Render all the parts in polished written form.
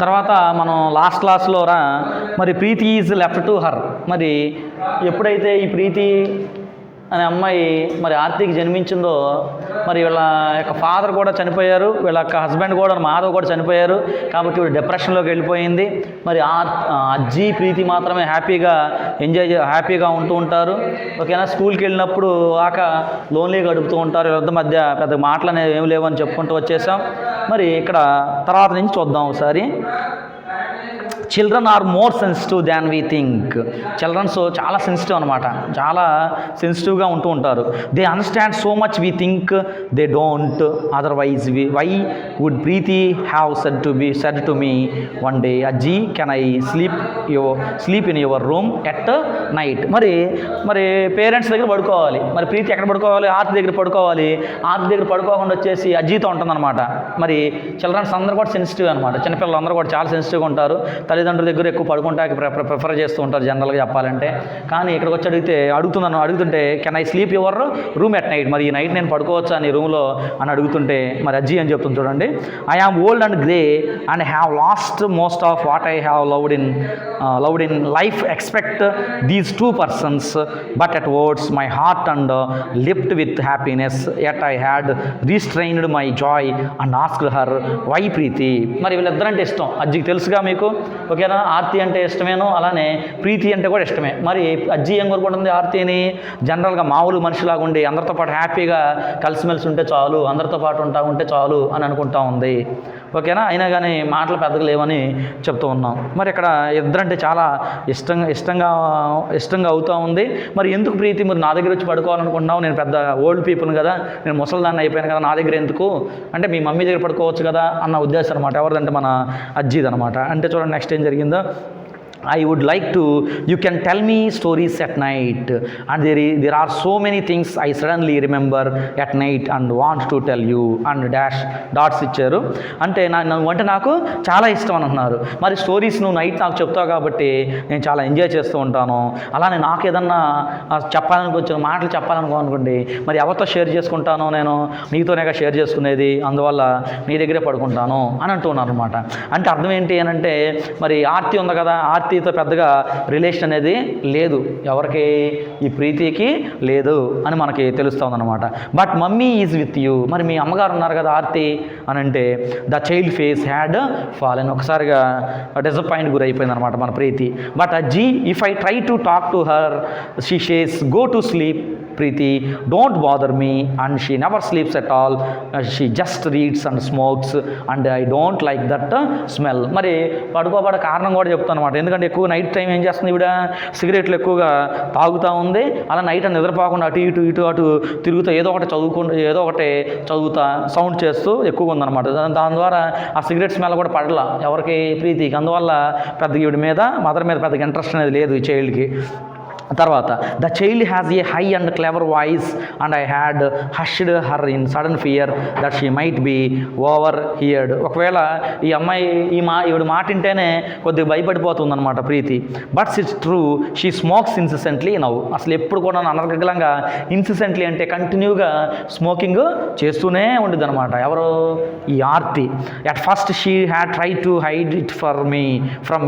తర్వాత మనం లాస్ట్ క్లాస్లో మరి ప్రీతి ఈజ్ లెఫ్ట్ టు హర్. మరి ఎప్పుడైతే ఈ ప్రీతి అనే అమ్మాయి మరి ఆర్తికి జన్మించిందో మరి వీళ్ళ యొక్క ఫాదర్ కూడా చనిపోయారు, వీళ్ళ యొక్క హస్బెండ్ కూడా మాధవ్ కూడా చనిపోయారు. కాబట్టి వీళ్ళు డిప్రెషన్లోకి వెళ్ళిపోయింది. మరి అజ్జి ప్రీతి మాత్రమే హ్యాపీగా ఉంటూ ఉంటారు. ఓకేనా. స్కూల్కి వెళ్ళినప్పుడు లోన్లీగా గడుపుతూ ఉంటారు. వీళ్ళ మధ్య పెద్ద మాటలు అనేవి ఏమి లేవని చెప్పుకుంటూ వచ్చేసాం. మరి ఇక్కడ తర్వాత నుంచి చూద్దాం ఒకసారి. Children are more sensitive than we think. Childrens చాలా సెన్సిటివ్ అనమాట, చాలా సెన్సిటివ్గా ఉంటూ ఉంటారు. They understand so much we think they don't otherwise. Why would Preeti have said to me one day, Ajji can I sleep in your room at night. మరి parents దగ్గర పడుకోవాలి. మరి ప్రీతి ఎక్కడ పడుకోవాలి? ఆర్తి దగ్గర పడుకోవాలి. ఆర్తి దగ్గర పడుకోకుండా వచ్చేసి అజ్జీతో ఉంటుందన్నమాట. మరి చిల్డ్రన్స్ అందరూ కూడా సెన్సిటివ్ అనమాట. చిన్నపిల్లలు అందరూ కూడా చాలా సెన్సిటివ్గా ఉంటారు. తల్లిదండ్రుల దగ్గర ఎక్కువ పడుకుంటానికి ప్రిఫర్ చేస్తూ ఉంటారు జనరల్గా చెప్పాలంటే. కానీ ఇక్కడికి వచ్చి అడుగుతుంటే can I sleep your room at night, మరి ఈ నైట్ నేను పడుకోవచ్చా నీ రూమ్లో అని అడుగుతుంటే మరి అజ్జీ అని చెప్తుంది చూడండి. I am old and grey and have lost most of what I have loved in life. Expect these two persons but at words my heart and leapt with happiness at I had restrained my joy and asked her why Preeti. మరి వీళ్ళిద్దరంటే ఇష్టం అజ్జికి తెలుసుగా మీకు. ఓకేనా. ఆర్తి అంటే ఇష్టమేనో అలానే ప్రీతి అంటే కూడా ఇష్టమే. మరి అజ్జి ఏం కోరుకుంటుంది? ఆర్తిని జనరల్గా మామూలు మనిషిలాగా ఉండి అందరితో పాటు హ్యాపీగా కలిసిమెలిసి ఉంటే చాలు, అందరితో పాటు ఉంటే చాలు అని అనుకుంటా ఉంది. ఓకేనా. అయినా కానీ మాటలు పెద్దగా లేవని చెప్తూ ఉన్నాం. మరి ఇక్కడ ఇద్దరంటే చాలా ఇష్టంగా అవుతూ ఉంది. మరి ఎందుకు ప్రీతి మరి నా దగ్గర వచ్చి పడుకోవాలనుకుంటున్నావు? నేను పెద్ద ఓల్డ్ పీపుల్ కదా, నేను ముసలిదాన్ని అయిపోయాను కదా, నా దగ్గర ఎందుకు అంటే మీ మమ్మీ దగ్గర పడుకోవచ్చు కదా అన్న ఉద్దేశం అనమాట. ఎవరిదంటే మన అజ్జిది అనమాట. అంటే చూడండి నెక్స్ట్ ఏం జరిగిందో. I would like to, you can tell me stories at night and there are so many things I suddenly remember at night and want to tell you and dots ఇచ్చారు. అంటే అంటే నాకు చాలా ఇష్టం అని అంటున్నారు. మరి స్టోరీస్ నువ్వు నైట్ నాకు చెప్తావు కాబట్టి నేను చాలా ఎంజాయ్ చేస్తూ ఉంటాను. అలానే నాకు ఏదన్నా చెప్పాలనుకొచ్చిన మాటలు చెప్పాలనుకోండి మరి ఎవరితో షేర్ చేసుకుంటానో, నేను నీతోనేగా షేర్ చేసుకునేది, అందువల్ల నీ దగ్గరే పడుకుంటాను అని అంటున్నారు అనమాట. అంటే అర్థం ఏంటి అని అంటే మరి ఆర్తి ఉంది కదా, ఆర్తితో పెద్దగా రిలేషన్ అనేది లేదు, ఎవరికి ఈ ప్రీతికి లేదు అని మనకి తెలుస్తుంది అనమాట. But mummy is with you, మరి మీ అమ్మగారు ఉన్నారు కదా ఆర్తి అని అంటే the child face had fallen. ఒకసారిగా డిసప్పాయింట్ గురైపోయింది అనమాట మన Preeti. But Ajji if I try to talk to her she says go to sleep Preeti, don't bother me and she never sleeps at all, she just reads and smokes and I don't like that smell. మరి పడుకోబడ కారణం కూడా చెప్తాను అనమాట. ఎందుకంటే ఎక్కువ night time ఏం చేస్తుంది ఈవిడ, సిగరెట్లు ఎక్కువగా తాగుతూ ఉంది. అలా నైట్ నిద్రపోకుండా అటు ఇటు తిరుగుతూ ఏదో ఒకటి చదువుతా సౌండ్ చేస్తూ ఎక్కువగా ఉందన్నమాట. దాని ద్వారా ఆ సిగరెట్ స్మెల్ కూడా పడలా ఎవరికి, ప్రీతికి. అందువల్ల పెద్దగా ఈవిడ మీద మదర్ మీద పెద్దగా ఇంట్రెస్ట్ అనేది లేదు ఈ చైల్డ్కి. తర్వాత the child has a high and clever voice and I had hushed her in sudden fear that she might be overheard. ఒకవేళ ఈ అమ్మాయి ఈవిడ మాట వింటేనే కొద్దిగా భయపడిపోతుంది అనమాట Preeti. Buts it's true she smokes incessantly నవ్వు. అసలు ఎప్పుడు కూడా అనర్గళంగా ఇన్సిసెంట్లీ అంటే కంటిన్యూగా స్మోకింగ్ చేస్తూనే ఉంటుంది అనమాట. ఎవరు? ఈ Aarti. At first she had try to hide it from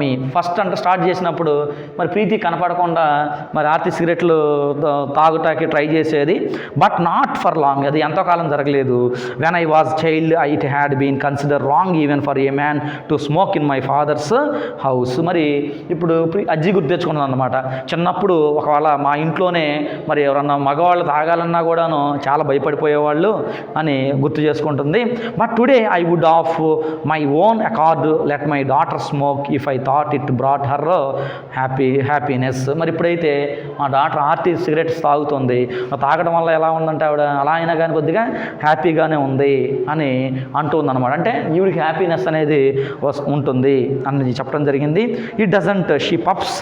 me. First అంటే స్టార్ట్ చేసినప్పుడు మరి ప్రీతి కనపడకుండా మరి ఆర్తి సిగరెట్లు తాగుటానికి ట్రై చేసేది. బట్ నాట్ ఫర్ లాంగ్, అది ఎంతో కాలం జరగలేదు. When I was child it had been consider wrong even for a man to smoke in my father's house. మరి ఇప్పుడు అజ్జి గుర్తు తెచ్చుకున్నాను అనమాట. చిన్నప్పుడు ఒకవేళ మా ఇంట్లోనే మరి ఎవరన్నా మగవాళ్ళు తాగాలన్నా కూడాను చాలా భయపడిపోయేవాళ్ళు అని గుర్తు చేసుకుంటుంది. But today I would of my own accord let my daughter smoke if I thought it brought her happiness. మరి ఇప్పుడైతే మా డాక్టర్ ఆర్తి సిగరెట్స్ తాగుతుంది, తాగడం వల్ల ఎలా ఉందంటే ఆవిడ అలా అయినా కానీ కొద్దిగా హ్యాపీగానే ఉంది అని అంటుందన్నమాట. అంటే ఈవిడికి హ్యాపీనెస్ అనేది ఉంటుంది అని చెప్పడం జరిగింది. It doesn't she puffs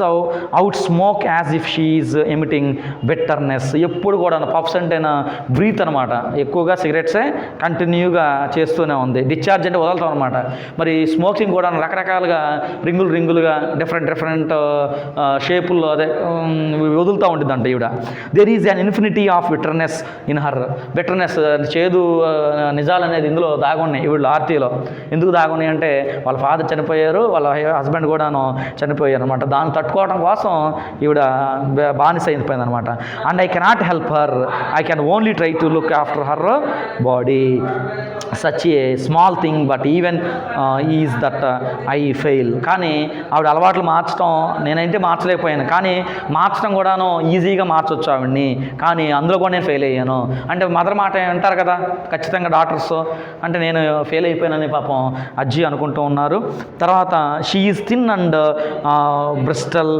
out smoke as if she is emitting bitterness. ఎప్పుడు కూడా పఫ్స్ అంటే బ్రీత్ అనమాట, ఎక్కువగా సిగరెట్సే కంటిన్యూగా చేస్తూనే ఉంది. డిశ్చార్జ్ అంటే వదలతాం అనమాట. మరి స్మోకింగ్ కూడా రకరకాలుగా రింగులుగా డిఫరెంట్ షేపుల్లో అదే వదులుతూ ఉంటుందంట ఈవిడ. There is an infinity of bitterness in her. Bitterness, చేదు నిజాలు అనేది ఇందులో దాగున్నాయి ఈవిడ ఆర్తిలో. ఎందుకు దాగున్నాయి అంటే వాళ్ళ ఫాదర్ చనిపోయారు, వాళ్ళ హస్బెండ్ కూడాను చనిపోయారు అనమాట. దాన్ని తట్టుకోవడం కోసం ఈవిడ బానిస అయిపోయింది అనమాట. And I cannot help her, I can only try to look after her body. Such a small thing but even is that I fail. కానీ ఆవిడ అలవాట్లు మార్చడం నేనైతే మార్చలేకపోయాను, కానీ మార్చడం కూడాను ఈజీగా మార్చవచ్చు ఆవిడ్ని, కానీ అందులో కూడా నేను ఫెయిల్ అయ్యాను. అంటే మదర్ మాట అంటారు కదా ఖచ్చితంగా డాక్టర్స్. అంటే నేను ఫెయిల్ అయిపోయానని పాపం అజ్జి అనుకుంటూ ఉన్నారు. తర్వాత she is thin and Bristol.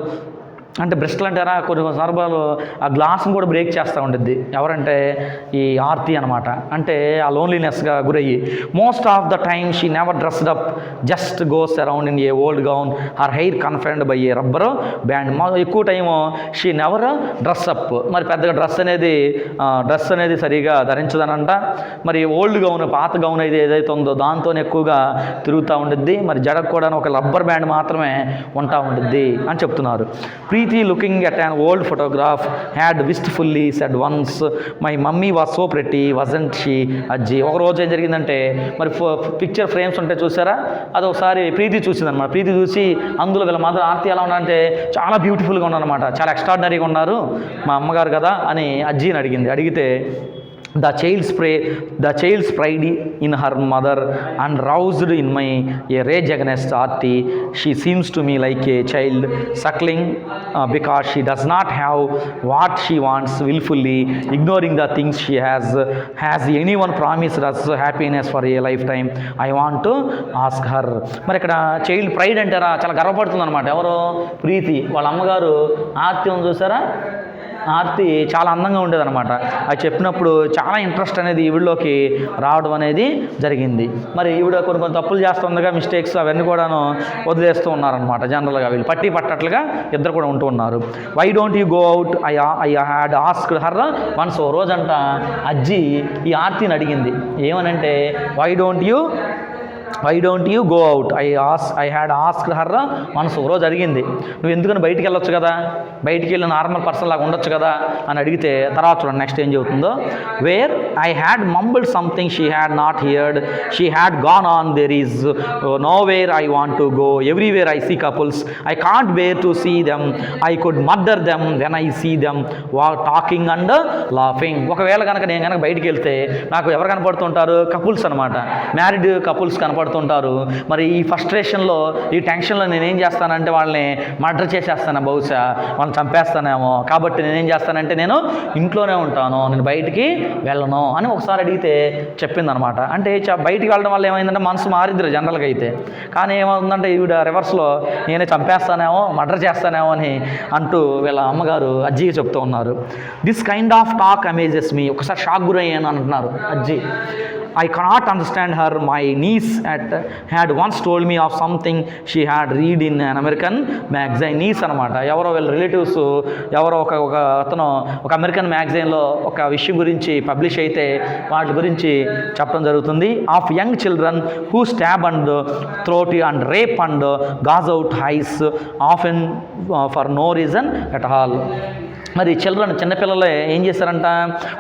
అంటే బ్రిస్టల్ అంటారా, కొన్ని సందర్భాలు ఆ గ్లాస్ని కూడా బ్రేక్ చేస్తూ ఉంటుంది. ఎవరంటే ఈ ఆర్తి అనమాట. అంటే ఆ లోన్లీనెస్గా గురయ్యి most of the time she never dressed up, just goes around in a old gown, her hair confined by a rubber band. ఎక్కువ time she never dress up. మరి పెద్దగా డ్రెస్ అనేది సరిగా ధరించదనంట. మరి ఓల్డ్ గౌన్, పాత గౌన్ అయితే ఏదైతే ఉందో దాంతో ఎక్కువగా తిరుగుతూ ఉంటుంది. మరి జడకు కూడా ఒక రబ్బర్ బ్యాండ్ మాత్రమే ఉంటా ఉంటుంది అని చెప్తున్నారు. Preeti, looking at an old photograph, had wistfully said once, my mummy was so pretty, wasn't she, అజ్జి. ఒక రోజు ఏం జరిగిందంటే మరి పిక్చర్ ఫ్రేమ్స్ ఉంటే చూసారా, అది ఒకసారి ప్రీతి చూసిందనమాట. ప్రీతి చూసి అందులో వీళ్ళ మదర్ ఆర్తి ఎలా ఉన్నారంటే చాలా బ్యూటిఫుల్గా ఉన్నారనమాట, చాలా ఎక్స్ట్రాడినరీగా ఉన్నారు మా అమ్మగారు కదా అని అజ్జిని అడిగింది. అడిగితే the child's pride in her mother and roused in my a rage against Aarti. She seems to me like a child suckling because she does not have what she wants, willfully ignoring the things she has. Has anyone promised us happiness for a lifetime? I want to ask her. మరి ఇక్కడ child pride అంటారా, చాలా గర్వపడుతుంది అనమాట. ఎవరో ప్రీతి వాళ్ళ అమ్మగారు ఆర్తి ఉంది చూసారా, ఆర్తి చాలా అందంగా ఉండేదన్నమాట. అది చెప్పినప్పుడు చాలా ఇంట్రెస్ట్ అనేది ఈవిడలోకి రావడం అనేది జరిగింది. మరి ఈవిడ కొన్ని తప్పులు చేస్తుండగా మిస్టేక్స్ అవన్నీ కూడాను వదిలేస్తూ ఉన్నారనమాట. జనరల్గా వీళ్ళు పట్టట్లుగా ఇద్దరు కూడా ఉంటూ ఉన్నారు. Why don't you go out, I had asked her once. ఓ రోజంట అజ్జి ఈ ఆర్తిని అడిగింది ఏమనంటే why don't you go out, I had asked her once. ఓ రోజు అడిగింది నువ్వు ఎందుకని బయటికి వెళ్ళొచ్చు కదా, బయటికి వెళ్ళి నార్మల్ పర్సన్ లాగా ఉండొచ్చు కదా అని అడిగితే తర్వాత చూడండి నెక్స్ట్ ఏం చెబుతుందో. Where I had mumbled something she had not heard, she had gone on, there is nowhere I want to go, everywhere I see couples, I can't bear to see them, I could murder them when I see them talking and laughing. ఒకవేళ కనుక నేను కనుక బయటికి వెళ్తే నాకు ఎవరు కనపడుతుంటారు, couples అనమాట, మ్యారీడ్ కపుల్స్ కనపడుతుంటారు. మరి ఈ ఫ్రస్ట్రేషన్లో ఈ టెన్షన్లో నేనేం చేస్తానంటే వాళ్ళని మర్డర్ చేసేస్తాను, బహుశా వాళ్ళని చంపేస్తానేమో, కాబట్టి నేనేం చేస్తానంటే నేను ఇంట్లోనే ఉంటాను, నేను బయటికి వెళ్ళను అని ఒకసారి అడిగితే చెప్పిందనమాట. అంటే బయటికి వెళ్ళడం వల్ల ఏమైందంటే మనసు మారిద్దరు జనరల్గా అయితే, కానీ ఏమవుతుందంటే ఈవిడ రివర్స్లో నేనే చంపేస్తానేమో, మర్డర్ చేస్తానేమో అని అంటూ వీళ్ళ అమ్మగారు అజ్జికి చెప్తూ ఉన్నారు. This kind of talk amazes me. ఒకసారి షాక్ గురయ్యాను అంటున్నారు అజ్జి. I cannot understand her. My niece had once told me of something she had read in an American magazine. niece అనమాట, ఎవరో వీళ్ళ రిలేటివ్స్ ఎవరో ఒక అతను ఒక అమెరికన్ మ్యాగజైన్లో ఒక విషయం గురించి పబ్లిష్ అయితే వాటి గురించి చెప్పడం జరుగుతుంది. Of young children who stab and throat and rape and gouge out eyes often for no reason at all. మరి చిన్నపిల్లలే ఏం చేశారంట,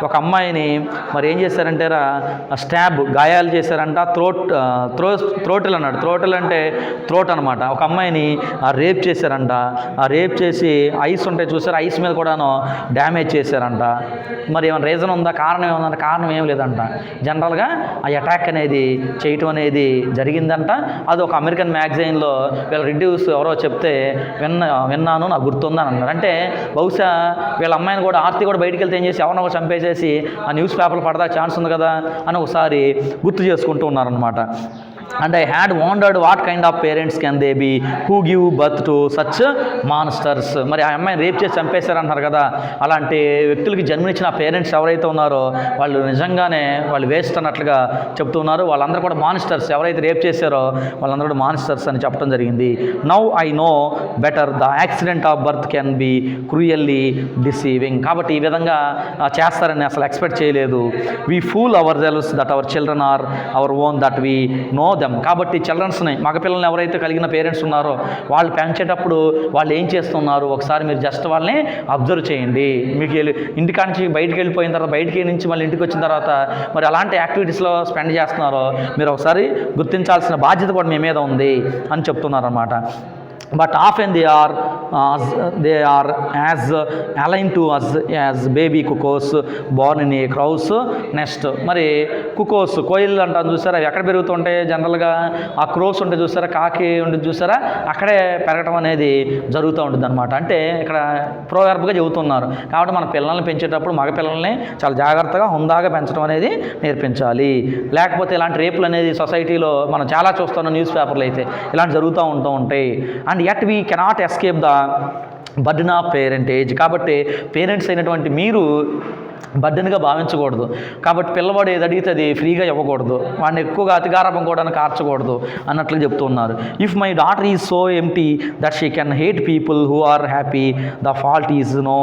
ఒక అమ్మాయిని మరి ఏం చేశారంటే స్టాబ్ గాయాలు చేశారంట. థ్రోటిల్ అన్నాడు. థ్రోటిల్ అంటే థ్రోట్ అనమాట. ఒక అమ్మాయిని రేప్ చేశారంట. ఆ రేప్ చేసి ఐస్ ఉంటాయి చూసారు, ఐస్ మీద కూడాను డ్యామేజ్ చేశారంట. మరి ఏమైనా రీజన్ ఉందా, కారణం ఏముందంటే కారణం ఏం లేదంట. జనరల్గా ఆ అటాక్ అనేది చేయటం అనేది జరిగిందంట. అది ఒక అమెరికన్ మ్యాగజైన్లో వీళ్ళ రివ్యూస్ ఎవరో చెప్తే విన్నాను, నాకు గుర్తుందని అన్నారు. అంటే బహుశా వీళ్ళ అమ్మాయిని కూడా ఆర్తి కూడా బయటికి వెళ్తే ఏం చేసి ఎవరినో చంపేసేసి ఆ న్యూస్ పేపర్లు పడదా ఛాన్స్ ఉంది కదా అని ఒకసారి గుర్తు చేసుకుంటూ ఉన్నారనమాట. And I had wondered what kind of parents can they be who give birth to such monsters. మరి ఆ అమ్మాయిని రేప్ చేసి చంపేశారంటారు కదా, అలాంటి వ్యక్తులకి జన్మనిచ్చిన పేరెంట్స్ ఎవరైతే ఉన్నారో వాళ్ళు నిజంగానే వాళ్ళు వేస్ట్ అన్నట్లుగా చెప్తున్నారు. వాళ్ళందరూ కూడా మాన్స్టర్స్, ఎవరైతే రేప్ చేశారో వాళ్ళందరూ కూడా మాన్స్టర్స్ అని చెప్పడం జరిగింది. Now I know better the accident of birth can be cruelly deceiving. కాబట్టి ఈ విధంగా చేస్తారని అసలు ఎక్స్పెక్ట్ చేయలేదు. We fool ourselves that our children are our own, that we know them. కాబట్టి చిల్డ్రన్స్ని, మగపిల్లల్ని ఎవరైతే కలిగిన పేరెంట్స్ ఉన్నారో వాళ్ళు పెంచేటప్పుడు వాళ్ళు ఏం చేస్తున్నారు ఒకసారి మీరు జస్ట్ వాళ్ళని అబ్జర్వ్ చేయండి. మీకు ఇంటికాడ నుంచి బయటికి వెళ్ళిపోయిన తర్వాత, బయటికి నుంచి మళ్ళీ ఇంటికి వచ్చిన తర్వాత మరి అలాంటి యాక్టివిటీస్లో స్పెండ్ చేస్తున్నారో మీరు ఒకసారి గుర్తించాల్సిన బాధ్యత కూడా మీ మీద ఉంది అని చెప్తున్నారన్నమాట. But often they are as aligned to us as baby cuckoos born in a crow's nest. మరి కుకోస్, కోయిల్ అంటారు చూసారా, అవి ఎక్కడ పెరుగుతుంటాయి జనరల్గా? ఆ క్రోస్ ఉంటే చూసారా, కాకి ఉంటుంది చూసారా, అక్కడే పెరగటం అనేది జరుగుతూ ఉంటుంది అనమాట. అంటే ఇక్కడ ప్రోవర్బ్గా చెబుతున్నారు. కాబట్టి మన పిల్లల్ని పెంచేటప్పుడు మగ పిల్లల్ని చాలా జాగ్రత్తగా హుందాగా పెంచడం అనేది నేర్పించాలి. లేకపోతే ఇలాంటి రేపులు అనేది సొసైటీలో మనం చాలా చూస్తున్నాం, న్యూస్ పేపర్లు అయితే ఇలాంటి జరుగుతూ ఉంటాయి. And yet we cannot escape the burden of parentage. కాబట్టి పేరెంట్స్ అయినటువంటి మీరు బర్డెన్గా భావించకూడదు. కాబట్టి పిల్లవాడు ఏది అడిగితే అది ఫ్రీగా ఇవ్వకూడదు, వాడిని ఎక్కువగా అతిగారాపం కూడా కార్చకూడదు అన్నట్లు చెప్తున్నారు. If my daughter is so empty that she can hate people who are happy, the fault is no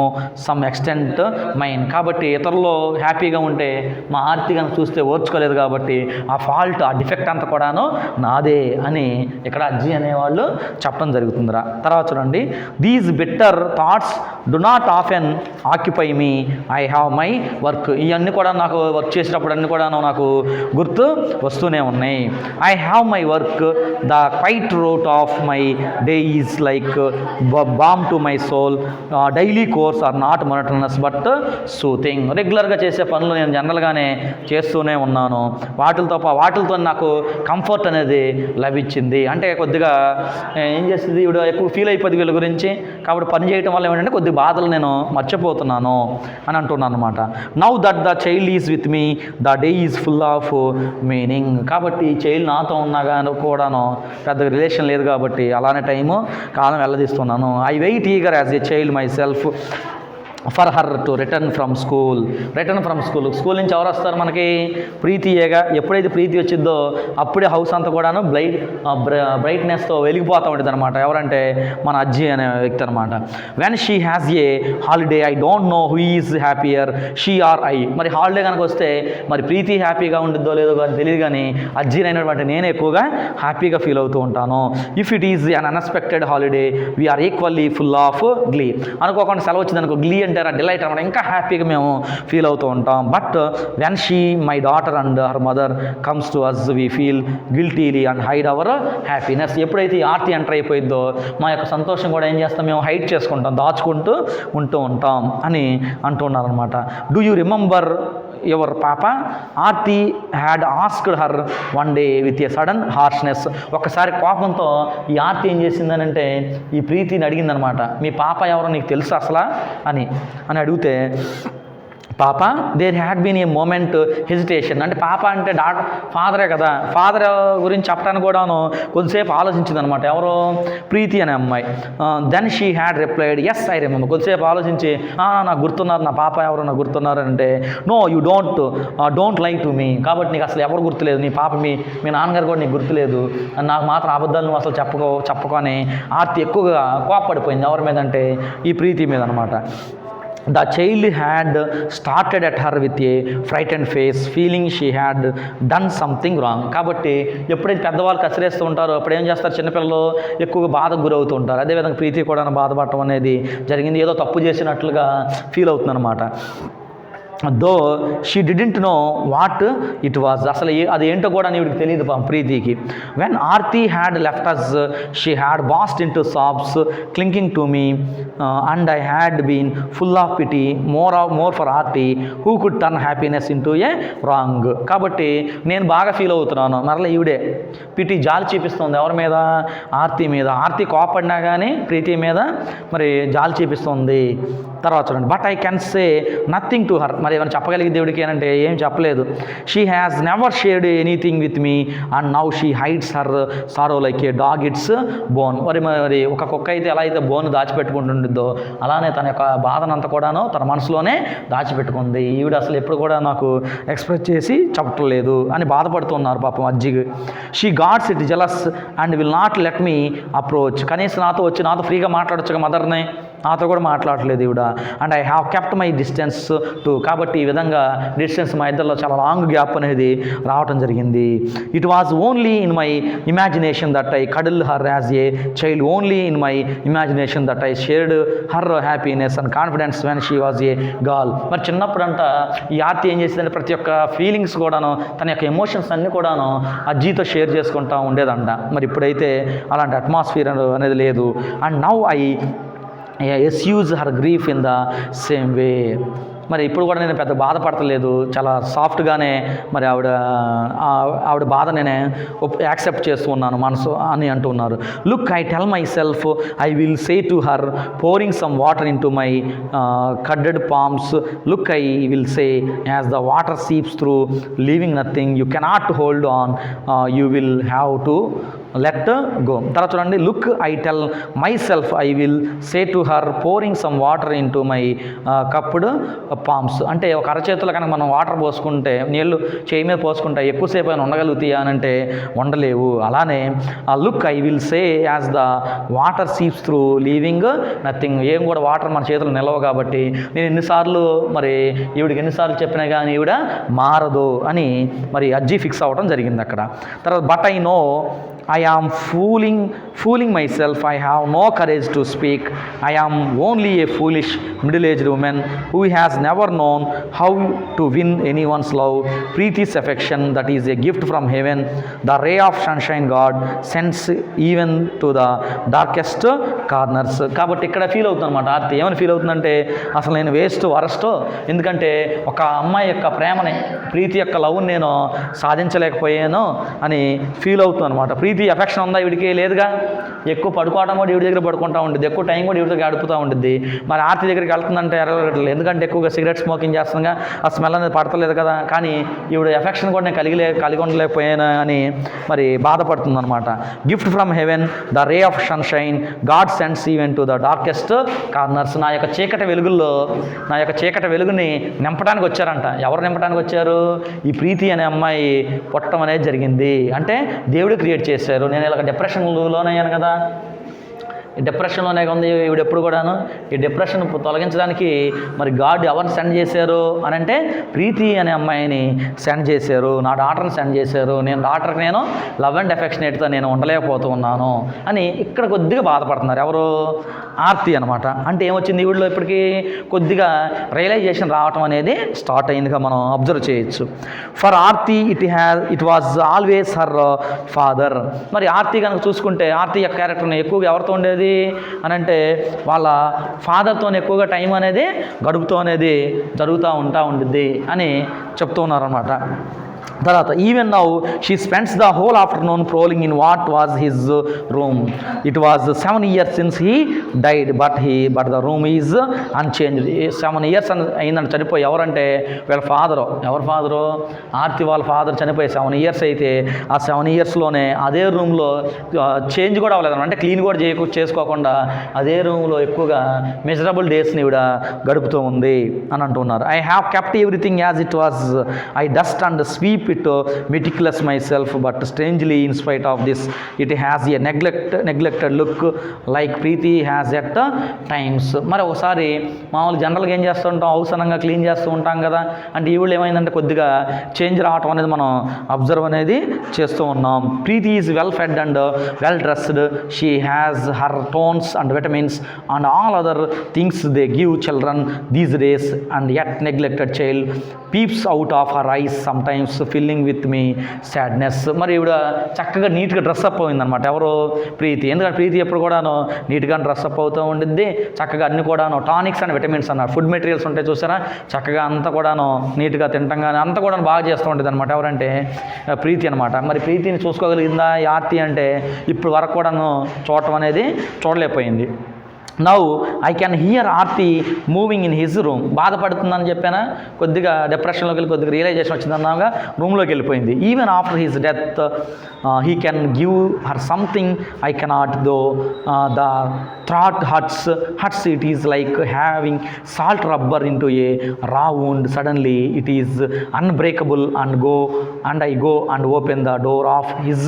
some extent mine. కాబట్టి ఇతరులు హ్యాపీగా ఉంటే మా ఆర్తిగా చూస్తే ఓర్చుకోలేదు కాబట్టి ఆ ఫాల్ట్, ఆ డిఫెక్ట్ అంతా కూడాను నాదే అని ఇక్కడ అజ్జి అనేవాళ్ళు చెప్పడం జరుగుతుందిరా. తర్వాత చూడండి, these bitter thoughts do not often occupy me, I have my work. ఇవన్నీ కూడా నాకు వర్క్ చేసేటప్పుడు అన్నీ కూడా నాకు గుర్తు వస్తూనే ఉన్నాయి. I have my work, the quiet root of my day is like balm to my soul, daily chores are not monotonous but soothing. రెగ్యులర్గా చేసే పనులు నేను జనరల్గానే చేస్తూనే ఉన్నాను, వాటితో నాకు కంఫర్ట్ అనేది లభించింది. అంటే కొద్దిగా ఏం చేస్తుంది ఇప్పుడు ఎక్కువ ఫీల్ అయిపోద్ది వీళ్ళ గురించి, కాబట్టి పని చేయడం వల్ల ఏమంటే కొద్దిగా బాధలు నేను మర్చిపోతున్నాను అని అంటున్నాను అనమాట. Now that the child is with me, the day is full of meaning. కాబట్టి చైల్డ్ నాతో ఉన్నా కానీ కూడాను పెద్ద రిలేషన్ లేదు కాబట్టి అలానే కాలం వెళ్ళదీస్తున్నాను. I wait eager as a child myself for her to return from school. School నుంచి ఎవరు వస్తారు మనకి? ప్రీతియేగా. ఎప్పుడైతే ప్రీతి వచ్చిందో అప్పుడే హౌస్ అంతా కూడాను బ్రైట్నెస్తో వెలిగిపోతూ ఉంటుంది అనమాట. ఎవరంటే మన అజ్జి అనే వ్యక్తి అనమాట. When she has a holiday I don't know who is happier, she or I. మరి హాలిడే కనుక వస్తే మరి ప్రీతి హ్యాపీగా ఉంటుందో లేదో కానీ తెలియదు, కానీ అజ్జి అయినటువంటి నేను ఎక్కువగా హ్యాపీగా ఫీల్ అవుతూ ఉంటాను. If it is an unexpected holiday we're equally full of glee. అనుకోకుండా సెలవు వచ్చింది అనుకో, గ్లీ అంటే డిలైట్ అనమాట, ఇంకా హ్యాపీగా మేము ఫీల్ అవుతూ ఉంటాం. But when she my daughter and her mother comes to us we feel guiltily and hide our happiness. ఎప్పుడైతే ఈ ఆర్తి ఎంటర్ అయిపోయిందో మా యొక్క సంతోషం కూడా ఏం చేస్తాం, మేము హైడ్ చేసుకుంటాం, దాచుకుంటూ ఉంటాం అని అంటున్నారనమాట. డూ యూ రిమెంబర్ యువర్ పాప? Aarti had asked her one day with a sudden harshness. ఒకసారి కోపంతో ఈ ఆర్తి ఏం చేసిందని అంటే ఈ ప్రీతిని అడిగిందనమాట, మీ పాప ఎవరో నీకు తెలుసు అసలా అని అడిగితే, పాప there had been a moment hesitation. అంటే పాప అంటే ఫాదరే కదా, ఫాదర్ గురించి చెప్పడానికి కూడాను కొద్దిసేపు ఆలోచించింది అనమాట. ఎవరో ప్రీతి అనే అమ్మాయి. Then she had replied yes I remember. కొద్దిసేపు ఆలోచించి నాకు గుర్తున్నారు, నా పాప ఎవరో నాకు గుర్తున్నారు అంటే, no you don't lie to me. కాబట్టి నీకు అసలు ఎవరు గుర్తులేదు, నీ పాప మీ నాన్నగారు కూడా నీకు గుర్తులేదు, నాకు మాత్రం అబద్ధాలు నువ్వు అసలు చెప్పుకొని ఆర్తి ఎక్కువగా కోప్పడిపోయింది. ఎవరి మీద అంటే ఈ ప్రీతి మీద అనమాట. The child had started at her with a frightened face, feeling she had done something wrong. కాబట్టి ఎప్పుడైతే పెద్దవాళ్ళు కసిరేస్తూ ఉంటారో అప్పుడు ఏం చేస్తారు, చిన్నపిల్లలు ఎక్కువగా బాధకు గురవుతూ ఉంటారు. అదేవిధంగా ప్రీతి కూడా బాధపడటం అనేది జరిగింది, ఏదో తప్పు చేసినట్లుగా ఫీల్ అవుతుంది అనమాట. Though she didn't know what it was. అసలు అది ఏంటో కూడా నీవిడికి తెలియదు ప్రీతికి. When Aarti had left us she had burst into sobs clinging to me and I had been full of pity more for Aarti who could turn happiness into a wrong. కాబట్టి నేను బాగా ఫీల్ అవుతున్నాను, మరలా ఈవిడే PT జాలి చూపిస్తుంది ఎవరి మీద? ఆర్తి మీద. ఆర్తి కోపడినా కానీ ప్రీతి మీద మరి జాలి చూపిస్తుంది. తర్వాత చూడండి, but I can say nothing to her. మరి ఏమైనా చెప్పగలిగే దేవుడికి అంటే ఏం చెప్పలేదు. She has never shared anything with me and now she hides her sorrow like A dog it's bone. మరి ఒక కుక్క అయితే ఎలా అయితే బోన్ దాచిపెట్టుకుంటుందో అలానే తన యొక్క బాధనంతా కూడాను తన మనసులోనే దాచిపెట్టుకుంది. ఈవిడ అసలు ఎప్పుడు కూడా నాకు ఎక్స్ప్రెస్ చేసి చెప్పట్లేదు అని బాధపడుతున్నారు పాపం అజ్జికి. She gets it jealous and will not let me approach. కనీసం నాతో వచ్చి నాతో ఫ్రీగా మాట్లాడొచ్చుగా మదర్ని, నాతో కూడా మాట్లాడలేదు ఈవిడ. And I have kept my distance to, కాబట్టి ఈ విధంగా డిస్టెన్స్ మా ఇద్దరిలో చాలా లాంగ్ గ్యాప్ అనేది రావటం జరిగింది. It was only in my imagination that I cuddle her as a child, only in my imagination that I shared her happiness and confidence when she was a girl. మరి చిన్నప్పుడంట ఈ ఆర్తి ఏం చేసిందంటే ప్రతి ఒక్క feelings కూడాను, తన యొక్క ఎమోషన్స్ అన్నీ కూడాను అజ్జితో షేర్ చేసుకుంటూ ఉండేదంట. మరి ఇప్పుడైతే అలాంటి అట్మాస్ఫియర్ అనేది లేదు. అండ్ నౌ ఐ ఎస్యూజ్ her grief in the same way. మరి ఇప్పుడు కూడా నేను పెద్ద బాధపడతలేదు, చాలా సాఫ్ట్గానే మరి ఆవిడ బాధ నేనే యాక్సెప్ట్ చేస్తూ ఉన్నాను మనసు అని అంటున్నారు. Look I tell myself I will say to her pouring some water into my cupped palms, look I will say as the water seeps through leaving nothing, you cannot hold on, you will have to let go. తర్వాత చూడండి, look I tell myself I will say to her pouring some water into my cupped palms. అంటే ఒక అరచేతులో కనుక మనం water పోసుకుంటే, నీళ్ళు చేయి మీద పోసుకుంటే ఎక్కువసేపు అయినా ఉండగలుగుతాయా అని అంటే ఉండలేవు. అలానే ఆ look I will say as the water seeps through leaving nothing, ఏం కూడా వాటర్ మన చేతులు నిలవు కాబట్టి నేను ఎన్నిసార్లు మరి ఈవిడికి ఎన్నిసార్లు చెప్పినా కానీ ఈవిడ మారదు అని మరి అజ్జి ఫిక్స్ అవ్వడం జరిగింది అక్కడ. తర్వాత but I know I am fooling myself. I have no courage to speak. I am only a foolish middle-aged woman who has never known how to win anyone's love. Preeti's affection, that is a gift from heaven, the ray of sunshine God sends even to the darkest corners. కాబట్టి ఇక్కడ feel అవుతుంది అనమాట ఆర్తి. ఏమని feel అవుతుందంటే అసలు నేను worst, ఎందుకంటే ఒక అమ్మాయి యొక్క ప్రేమని, ప్రీతి యొక్క లవ్ని నేను సాధించలేకపోయాను అని ఫీల్ అవుతుంది అనమాట. ప్రీతి ఎఫెక్షన్ ఉందా వీడికి? లేదుగా. ఎక్కువ పడుకోవడం కూడా వీడి దగ్గర పడుకుంటూ ఉంటుంది, ఎక్కువ టైం కూడా వీడి దగ్గర గడుపుతూ ఉంటుంది. మరి ఆర్తి దగ్గరికి వెళ్తుందంటే ఎరగట్లేదు, ఎందుకంటే ఎక్కువగా సిగరెట్ స్మోకింగ్ చేస్తుందిగా, ఆ స్మెల్ అనేది పడతలేదు కదా. కానీ ఈవిడ ఎఫెక్షన్ కూడా నేను కలిగి ఉండలేకపోయాను అని మరి బాధపడుతుంది అనమాట. Gift from heaven, the ray of sunshine God sends even to the darkest corners. నా యొక్క చీకటి వెలుగుని నింపడానికి వచ్చారంట. ఎవరు నింపడానికి వచ్చారు? ఈ ప్రీతి అనే అమ్మాయి పుట్టడం అనేది జరిగింది. అంటే దేవుడు క్రియేట్ చేశారు. నేను ఇలా డిప్రెషన్లోనయ్యాను కదా, ఈ డిప్రెషన్లోనే ఉంది ఈవిడ ఎప్పుడు కూడాను. ఈ డిప్రెషన్ తొలగించడానికి మరి గాడ్ ఎవరిని సెండ్ చేశారు అని అంటే ప్రీతి అనే అమ్మాయిని సెండ్ చేశారు, నా డాటర్ని సెండ్ చేశారు. డాటర్కి నేను లవ్ అండ్ ఎఫెక్షనేట్తో నేను ఉండలేకపోతూ ఉన్నాను అని ఇక్కడ కొద్దిగా బాధపడుతున్నారు. ఎవరు? ఆర్తి అనమాట. అంటే ఏమొచ్చింది ఈవిడలో ఇప్పటికీ కొద్దిగా రియలైజేషన్ రావటం అనేది స్టార్ట్ అయిందిగా మనం అబ్జర్వ్ చేయొచ్చు. For Aarti it was always her father. మరి ఆర్తి కనుక చూసుకుంటే ఆర్తి యొక్క క్యారెక్టర్ని ఎక్కువగా ఎవరితో ఉండేది అని అంటే వాళ్ళ ఫాదర్తో ఎక్కువగా టైం అనేది గడుపుతూ అనేది జరుగుతూ ఉండిద్ది అని చెప్తూ ఉన్నారన్నమాట. తర్వాత even now she spends the whole afternoon prowling in what was his room. It was 7 years since he died but the room is unchanged. 7 years అయిందని చనిపోయి. ఎవరంటే వీళ్ళ ఫాదరు. ఎవరి ఫాదరు? ఆర్తి వాళ్ళ ఫాదర్ చనిపోయి 7 years అయితే ఆ 7 yearsలోనే అదే రూమ్లో చేంజ్ కూడా అవ్వలేదు, అంటే క్లీన్ కూడా చేసుకోకుండా అదే రూమ్లో ఎక్కువగా మిజరబుల్ డేస్ని ఇవిడ గడుపుతూ ఉంది అని అంటున్నారు. I have kept everything as it was, I dust and sweep it meticulous myself, but strangely in spite of this it has a neglected look like Preeti has at times. మరి ఒకసారి మామూలు జనరల్గా ఏం చేస్తూ ఉంటాం, అవసరంగా క్లీన్ చేస్తూ ఉంటాం కదా. అంటే ఈవిడ ఏమైందంటే కొద్దిగా చేంజ్ రావటం అనేది మనం అబ్జర్వ్ అనేది చేస్తూ ఉన్నాం. Preeti is well fed and well dressed, she has her tonics and vitamins and all other things they give children these days, and yet neglected child peeps out of her eyes sometimes filling with me sadness. మరి ఈవిడ చక్కగా నీట్గా dress up అయిందనమాట. ఎవరు? ప్రీతి. ఎందుకంటే ప్రీతి ఎప్పుడు కూడాను నీట్గా డ్రెస్అప్ అవుతూ ఉండిద్ది, చక్కగా అన్ని కూడాను టానిక్స్ అండ్ విటమిన్స్ అన్నారు, ఫుడ్ మెటీరియల్స్ ఉంటాయి చూసారా, చక్కగా అంతా కూడాను నీట్గా తింటాం కానీ అంతా కూడా బాగా చేస్తూ ఉంటుంది అనమాట. ఎవరంటే ప్రీతి అనమాట. మరి ప్రీతిని చూసుకోగలిగిందా ఈ ఆర్తి అంటే? ఇప్పుడు వరకు కూడాను చూడటం అనేది చూడలేకపోయింది. Now I can hear Aarti moving in his room. బాధపడుతుందని చెప్పానా, కొద్దిగా డిప్రెషన్లోకి వెళ్ళి కొద్దిగా రియలైజేషన్ వచ్చిందన్నాగా రూమ్లోకి వెళ్ళిపోయింది. Even after his death he can give her something I cannot though the throat hurts it is like having salt rubber into a raw wound. Suddenly it is unbreakable and I go and open the door of his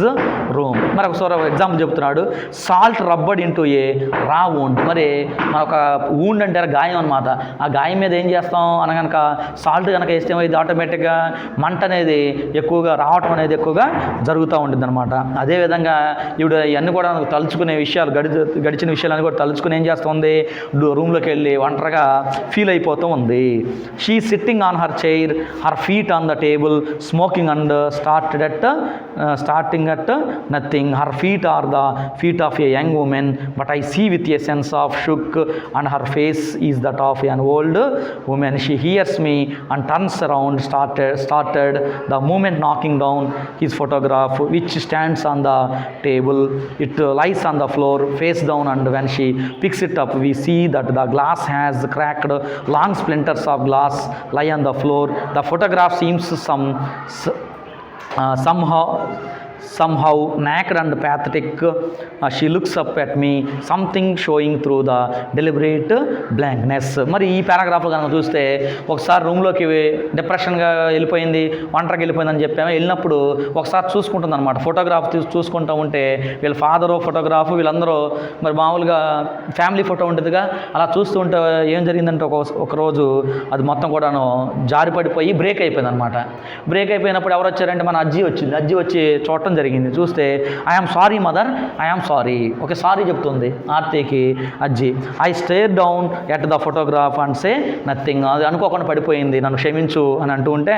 room. మరి ఒకసారి example చెప్తున్నాడు, salt రబ్బర్డ్ into ఏ raw wound. మరి మరి మన ఒక wound అంటే గాయం అనమాట. ఆ గాయం మీద ఏం చేస్తాం అని కనుక సాల్ట్ కనుక వేస్తే ఇది ఆటోమేటిక్గా మంట అనేది ఎక్కువగా రావటం అనేది ఎక్కువగా జరుగుతూ ఉంటుంది అనమాట. అదేవిధంగా ఈవిడ ఇవన్నీ కూడా తలుచుకునే విషయాలు గడిచిన విషయాలన్నీ కూడా తలుచుకుని ఏం చేస్తుంది, రూమ్లోకి వెళ్ళి ఒంటరిగా ఫీల్ అయిపోతూ ఉంది. She sitting on her chair, her feet on the table, smoking and starting at nothing. Her feet are the feet of a young woman, but I see with a sense of shock, and her face is that of an old woman. She hears me and turns around, started the moment knocking down his photograph, which stands on the table. It lies on the floor face down, and when she picks it up, we see that the glass has cracked. Long splinters of glass lie on the floor. The photograph seems somehow naked and pathetic. She looks up at me, something showing through the deliberate blankness. మరి ఈ పారాగ్రాఫ్లో కనుక చూస్తే ఒకసారి రూమ్లోకి డిప్రెషన్గా వెళ్ళిపోయింది, ఒంటరికి వెళ్ళిపోయిందని చెప్పాము. వెళ్ళినప్పుడు ఒకసారి చూసుకుంటుంది అనమాట. ఫోటోగ్రాఫ్ చూసుకుంటూ ఉంటే వీళ్ళ ఫాదరు ఫోటోగ్రాఫ్ వీళ్ళందరూ మరి మామూలుగా ఫ్యామిలీ ఫోటో ఉంటుందిగా, అలా చూస్తూ ఉంటే ఏం జరిగిందంటే ఒకరోజు అది మొత్తం కూడాను జారి పడిపోయి బ్రేక్ అయిపోయింది అనమాట. బ్రేక్ అయిపోయినప్పుడు ఎవరు వచ్చారంటే మన అజ్జి వచ్చింది. అజ్జి వచ్చి చూడటం జరిగింది. చూస్తే I'm sorry mother, I'm sorry, okay sorry చెప్తుంది ఆర్తికి అజ్జి. I stare down at the photograph and say nothing. అది అనుకోకుండా పడిపోయింది, నన్ను క్షమించు అని అంటూ ఉంటే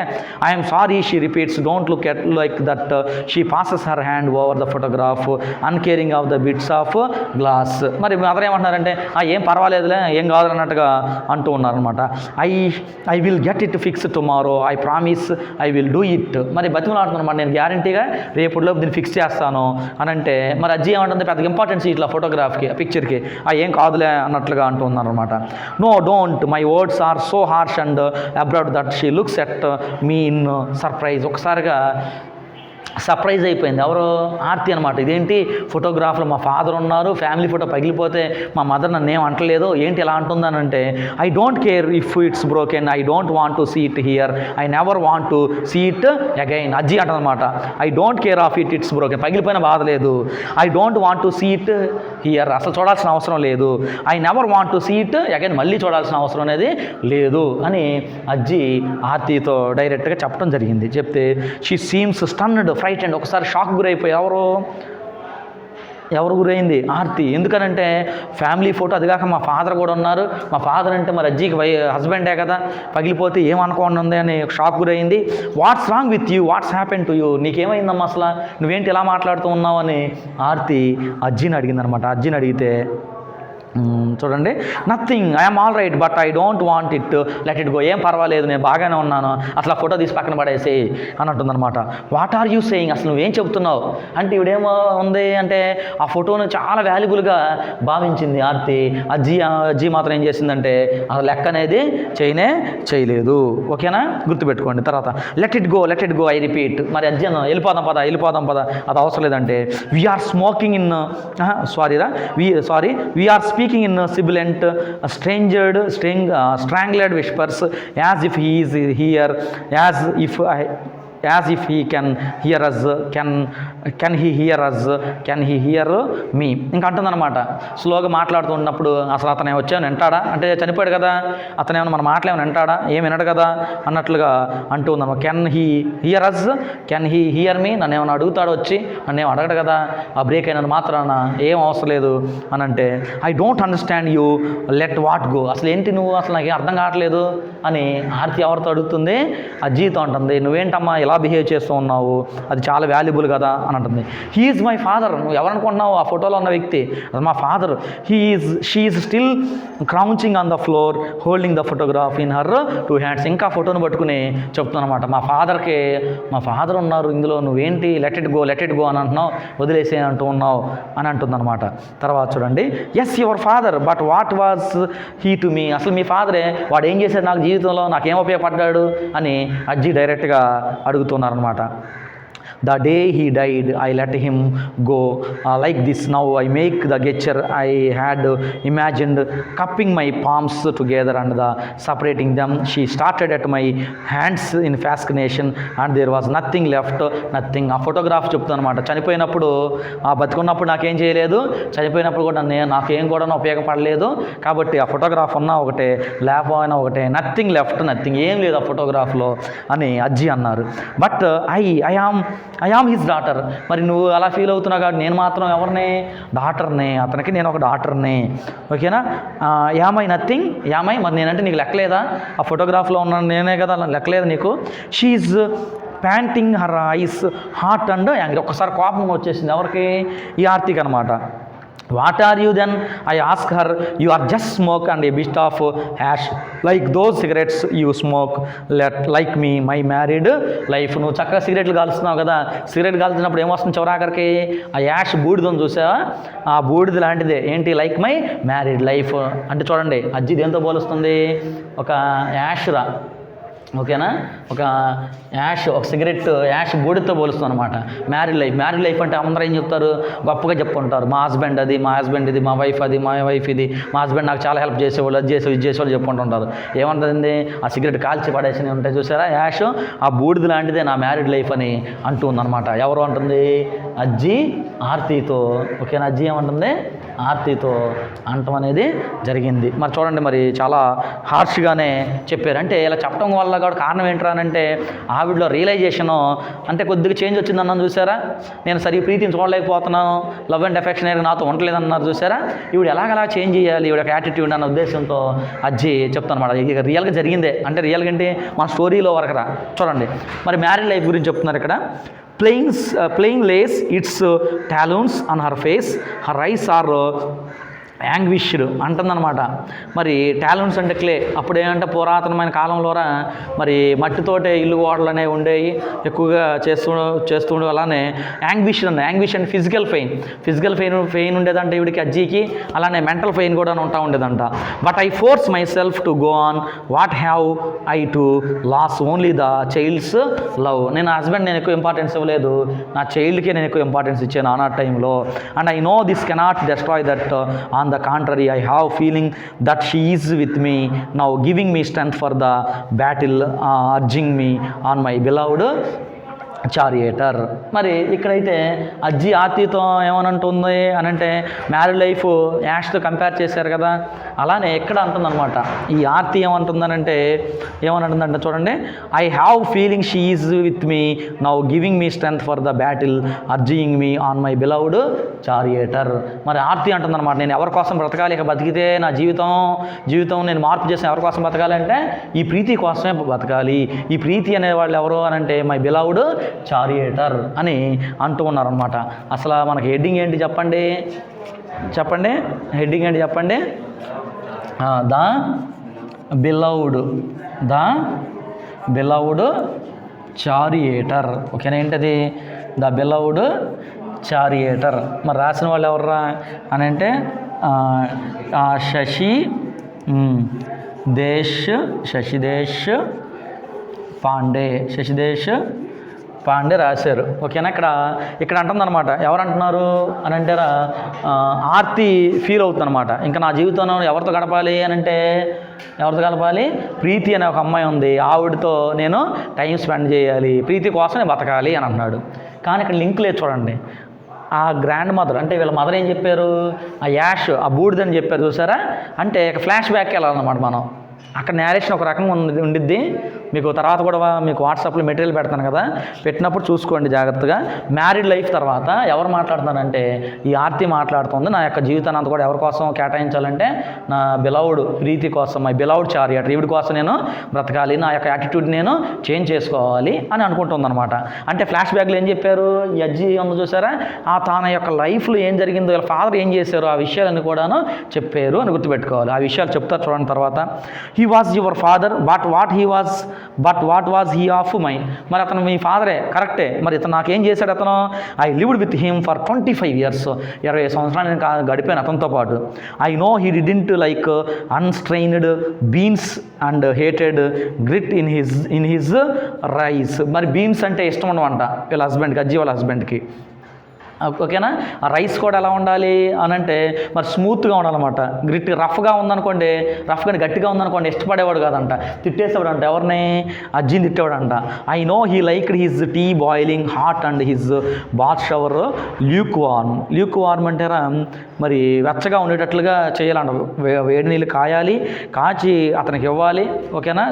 I'm sorry she repeats, don't look at like that. She passes her hand over the photograph uncaring of the bits of glass. మరి mother ఏమంటున్నారంటే ఏం పర్వాలేదులే, ఏం కాదు అన్నట్టుగా అంటూ ఉన్నారనమాట. I will get it fix tomorrow, I promise I will do it. మరి బతిమలాడుతున్నమాట, నేను గ్యారంటీగా రేపులో దీన్ని ఫిక్స్ చేస్తాను అని అంటే మరి అజ్జి ఏమంటుంది, పెద్దగా ఇంపార్టెన్స్ ఇట్లా ఫోటోగ్రాఫ్కి ఆ పిక్చర్కి ఏం కాదులే అన్నట్లుగా అంటూ ఉన్నారనమాట. No don't, my words are so harsh and abroad that she looks at me in surprise. ఒకసారిగా సర్ప్రైజ్ అయిపోయింది. ఎవరు? ఆర్తి అనమాట. ఇదేంటి ఫోటోగ్రాఫ్లో మా ఫాదర్ ఉన్నారు, ఫ్యామిలీ ఫోటో పగిలిపోతే మా మదర్ నన్ను ఏం అంటలేదు, ఏంటి ఎలా అంటుందనంటే I don't care if it's broken, I don't want to see it here, I never want to see it again. అజ్జి అంటనమాట I don't care of it's broken, పగిలిపోయిన బాధ లేదు. I don't want to see it here, అసలు చూడాల్సిన అవసరం లేదు. I never want to see it again, మళ్ళీ చూడాల్సిన అవసరం అనేది లేదు అని అజ్జి ఆర్తితో డైరెక్ట్గా చెప్పడం జరిగింది. చెప్తే షీ సీమ్స్ స్టన్డ్, ఫ్రైటెండ్, ఒకసారి షాక్ గురైపోయి ఎవరు గురైంది? ఆర్తి. ఎందుకనంటే ఫ్యామిలీ ఫోటో, అదిగాక మా ఫాదర్ కూడా ఉన్నారు, మా ఫాదర్ అంటే మరి అజ్జికి హస్బెండే కదా, పగిలిపోతే ఏమనుకోండి ఉంది అని షాక్ గురైంది. What's wrong with you, what's happen to you, నీకేమైందమ్మా అసలు, నువ్వేంటి ఇలా మాట్లాడుతూ ఉన్నావు అని ఆర్తి అజ్జిని అడిగిందనమాట. అజ్జిని అడిగితే చూడండి, nothing, I'm all right but I don't want it, let it go, ఏం పర్వాలేదు నేను బాగానే ఉన్నాను, అసలు ఆ ఫోటో తీసి పక్కన పడేసి అని అంటుందన్నమాట. వాట్ ఆర్ యూ సేయింగ్, అసలు నువ్వేం చెబుతున్నావు అంటే ఇవిడేమో ఉంది అంటే ఆ ఫోటోను చాలా వాల్యుబుల్గా భావించింది ఆర్తి. అజ్జి మాత్రం ఏం చేసిందంటే ఆ లెక్క అనేది చేయలేదు. ఓకేనా, గుర్తుపెట్టుకోండి. తర్వాత let it go I repeat. మరి అజ్జి అన్న వెళ్ళిపోదాం పద, అది అవసరం లేదంటే we're smoking in we're speaking in sibilant, strangled whispers, as if he is here, as if he can hear us, can he hear me. ఇంకా అంటుందన్నమాట. స్లోగా మాట్లాడుతూ ఉన్నప్పుడు అసలు అతను వచ్చాను వింటాడా అంటే చనిపోయాడు కదా, అతను ఏమైనా మన మాటలేమైనా వింటాడా, ఏం వినడు కదా అన్నట్లుగా అంటూ ఉందన్నమాట. Can he hear us, can he hear me, నన్ను ఏమైనా అడుగుతాడు వచ్చి, నన్ను ఏమో అడగడు కదా, ఆ బ్రేక్ అయినది మాత్రాన ఏం అవసరం లేదు అని అంటే I don't understand you, let what go, అసలు ఏంటి నువ్వు, అసలు నాకేం అర్థం కావట్లేదు అని ఆర్తి ఎవరితో అడుగుతుంది? అజ్జితో అంటుంది. నువ్వేంటమ్మా ఇలా బిహేవ్ చేస్తూ ఉన్నావు, అది చాలా వాల్యుబుల్ కదా అని అంటుంది. హీ ఈజ్ మై ఫాదర్, నువ్వు ఎవరనుకుంటున్నావు ఆ ఫోటోలో ఉన్న వ్యక్తి, అది మా father. She is still crouching on the floor holding the photograph in her 2 hands. ఇంకా ఫోటోను పట్టుకుని చెప్తున్నమాట, మా ఫాదర్ ఉన్నారు ఇందులో, నువ్వేంటి లెట్ ఇట్ గో అని అంటున్నావు, వదిలేసే అంటూ ఉన్నావు అని అంటుందన్నమాట. తర్వాత చూడండి, yes your father but what was he to me, అసలు మీ ఫాదరే, వాడు ఏం చేశాడు నాకు జీవితంలో, నాకేం ఉపయోగపడ్డాడు అని అజ్జి డైరెక్ట్గా అడుగుతున్నారనమాట. The day he died I let him go like this now I make the gesture I had imagined cupping my palms together and the separating them she started at my hands in fascination and there was nothing left nothing. ఆ photograph చెప్తాను అనమాట. చనిపోయినప్పుడు బతుకున్నప్పుడు నాకేం చేయలేదు, చనిపోయినప్పుడు కూడా నాకేం కూడా ఉపయోగపడలేదు, కాబట్టి ఆ ఫోటోగ్రాఫ్ ఉన్న ఒకటే, లేకపోయినా ఒకటే, నథింగ్ లెఫ్ట్ నథింగ్, ఏం లేదు ఆ ఫోటోగ్రాఫ్లో అని అజ్జి అన్నారు. But I am his daughter. మరి నువ్వు అలా ఫీల్ అవుతున్నావు కాబట్టి నేను మాత్రం ఎవరిని, డాటర్ని, అతనికి నేను ఒక డాటర్ని, ఓకేనా. యామై నథింగ్, యామై మరి నేనంటే నీకు లెక్కలేదా, ఆ ఫోటోగ్రాఫ్లో ఉన్నాను నేనే కదా, లెక్కలేదు నీకు. She panting her eyes hot and angry. ఒక్కసారి కోపం వచ్చేసింది ఎవరికి, ఈ ఆర్తికి అనమాట. What are you then I ask her, you are just smoke and a bit of hash like those cigarettes you smoke like me my married life. నువ్వు చక్కగా సిగరెట్లు కాలుస్తున్నావు కదా, సిగరెట్ కాల్చినప్పుడు ఏమొస్తుంది చివరాఖరికి, ఆ యాష్ బూడిదని చూసావా, ఆ బూడిది లాంటిదే ఏంటి, లైక్ మై మ్యారీడ్ లైఫ్ అంటే చూడండి అజ్జి దేంతో పోలుస్తుంది, ఒక యాష్రా, ఓకేనా, ఒక యాష్, ఒక సిగరెట్ యాష్ బూడితో పోలుస్తాం అనమాట. మ్యారీడ్ లైఫ్ అంటే అందరూ ఏం చెప్తారు, గొప్పగా చెప్పుకుంటారు, మా హస్బెండ్ అది, మా హస్బెండ్ ఇది, మా వైఫ్ అది, మా వైఫ్ ఇది, మా హస్బెండ్ నాకు చాలా హెల్ప్ చేసేవాళ్ళు, అది చేసేవాళ్ళు ఇది చేసేవాళ్ళు చెప్పుకుంటుంటారు. ఏమంటుంది, ఆ సిగరెట్ కాల్చి పడేసి ఉంటాయి చూసారా యాష్, ఆ బూడిది లాంటిదే నా మ్యారీడ్ లైఫ్ అని అంటుందన్నమాట. ఎవరు అంటుంది, అజ్జి ఆర్తితో, ఓకేనా. అజ్జి ఏమంటుంది, ఆర్తితో అంటం అనేది జరిగింది. మరి చూడండి, మరి చాలా హార్ష్గానే చెప్పారు. అంటే ఇలా చెప్పడం వల్ల కూడా కారణం ఏంట్రా అంటే ఆవిడలో రియలైజేషను, అంటే కొద్దిగా చేంజ్ వచ్చిందన్నాను చూసారా, నేను సరిగ్గా ప్రీతిని చూడలేకపోతున్నాను, లవ్ అండ్ అఫెక్షన్ అనేది నాతో ఉండలేదన్నారు చూసారా, ఈవిడ ఎలాగలా చేంజ్ చేయాలి ఈవిడ యాటిట్యూడ్ అన్న ఉద్దేశంతో అజ్జి చెప్తాను అనమాట. ఇక రియల్గా జరిగిందే, అంటే రియల్గా ఏంటి మన స్టోరీలో వరకురా చూడండి. మరి మ్యారీడ్ లైఫ్ గురించి చెప్తున్నారు ఇక్కడ. playing lace its talons on her face, her eyes are anguished అంటుందన్నమాట. మరి టాలెంట్స్ అంటే క్లే, అప్పుడేమంటే పురాతనమైన కాలంలోరా మరి మట్టితోటే ఇల్లు గోడలు అనేవి ఉండేవి, ఎక్కువగా చేస్తుండే అలానే యాంగ్విష్ అండ్ ఫిజికల్ పెయిన్ ఉండేదంట ఈవిడికి అజ్జికి, అలానే మెంటల్ పెయిన్ కూడా ఉంటా ఉండేదంట. But I force myself to go on, what have I to lose only the child's love. నేను హస్బెండ్ నేను ఎక్కువ ఇంపార్టెన్స్ ఇవ్వలేదు, నా చైల్డ్కే నేను ఎక్కువ ఇంపార్టెన్స్ ఇచ్చాను ఆనాటి టైంలో. And I know this cannot destroy that, on the contrary I have feeling that she is with me now, giving me strength for the battle, urging me on my beloved చారియేటర్. మరి ఇక్కడైతే అజ్జి ఆర్తితో ఏమనంటుంది అని అంటే married life యాష్తో compare చేశారు కదా, అలానే ఎక్కడ అంటుందన్నమాట. ఈ ఆర్తి ఏమంటుందనంటే ఏమనంటుందంటే చూడండి, I have feeling she is with me now, giving me strength for the battle, urging me on my beloved charioteer. మరి ఆర్తి అంటుందన్నమాట, నేను ఎవరి కోసం బ్రతకాలి, ఇక బతికితే నా జీవితం నేను మార్పు చేసిన ఎవరి కోసం బతకాలి అంటే ఈ ప్రీతి కోసమే బతకాలి. ఈ ప్రీతి అనేవాళ్ళు ఎవరు అని అంటే మై బిలవ్డ్ చారియేటర్ అని అంటూ ఉన్నారనమాట. అసలు మనకి హెడ్డింగ్ ఏంటి చెప్పండి, హెడ్డింగ్ ఏంటి చెప్పండి, ద బిలవ్డ్ చారియేటర్, ఓకేనా. ఏంటది, ద బిలవ్డ్ చారియేటర్. మరి రాసిన వాళ్ళు ఎవర్రా అని అంటే శశిదేశ్ పాండే రాశారు, ఓకేనా. ఇక్కడ అంటుందన్నమాట, ఎవరు అంటున్నారు అని అంటారా, ఆర్తి ఫీల్ అవుతుందన్నమాట. ఇంకా నా జీవితంలో ఎవరితో గడపాలి అని అంటే ప్రీతి అనే ఒక అమ్మాయి ఉంది, ఆవిడతో నేను టైం స్పెండ్ చేయాలి, ప్రీతి కోసం నేను బతకాలి అని అన్నాడు. కానీ ఇక్కడ లింక్ లేదు చూడండి. ఆ గ్రాండ్ మదర్ అంటే వీళ్ళ మదర్ ఏం చెప్పారు, ఆ యాష్ ఆ బూడిదని చెప్పారు చూసారా. అంటే ఫ్లాష్ బ్యాక్కి వెళ్ళాలన్నమాట మనం. అక్కడ నేరేషన్ ఒక రకంగా ఉండిద్ది, మీకు తర్వాత కూడా మీకు వాట్సాప్లో మెటీరియల్ పెడతాను కదా, పెట్టినప్పుడు చూసుకోండి జాగ్రత్తగా. మ్యారీడ్ లైఫ్ తర్వాత ఎవరు మాట్లాడుతున్నారంటే ఈ ఆర్తి మాట్లాడుతుంది, నా యొక్క జీవితాన్ని అంతా కూడా ఎవరి కోసం కేటాయించాలంటే నా బిలవ్డ్ ప్రీతి కోసం, మై బిలవ్డ్ చారియేటర్, ఈవిడి కోసం నేను బ్రతకాలి, నా యొక్క యాటిట్యూడ్ నేను చేంజ్ చేసుకోవాలి అని అనుకుంటుందన్నమాట. అంటే ఫ్లాష్ బ్యాక్లో ఏం చెప్పారు, ఈ అజ్జి ఉంది చూసారా, తన యొక్క లైఫ్లో ఏం జరిగిందో, వీళ్ళ ఫాదర్ ఏం చేశారు, ఆ విషయాలన్నీ కూడాను చెప్పారు అని గుర్తుపెట్టుకోవాలి. ఆ విషయాలు చెప్తారు చూడండి తర్వాత. He was your father, but what he was but what was he of my, మరి అతను మీ ఫాదరే కరెక్టే, మరి ఇతను నాకేం చేశాడు అతను, I lived with him for 25 years, 20 సంవత్సరాలు నేను గడిపాను అతనితో పాటు. I know he didn't like unstrained beans and hated grit in his rice. మరి బీన్స్ అంటే ఇష్టం ఉండవంట వీళ్ళ హస్బెండ్కి, అజ్జి వాళ్ళ హస్బెండ్కి. ఓకేనా, ఆ రైస్ కూడా ఎలా ఉండాలి అని అంటే మరి స్మూత్గా ఉండాలన్నమాట. రఫ్గా ఉందనుకోండి, రఫ్ కానీ గట్టిగా ఉందనుకోండి ఇష్టపడేవాడు కాదంట, తిట్టేసేవాడు అంట. ఎవరిని, అజ్జిని తిట్టేవాడంట. I know he liked his tea boiling hot and his bath shower lukewarm. Lukewarm అంటే మరి వెచ్చగా ఉండేటట్లుగా చేయాలంట. వేడి నీళ్ళు కాచి అతనికి ఇవ్వాలి. ఓకేనా,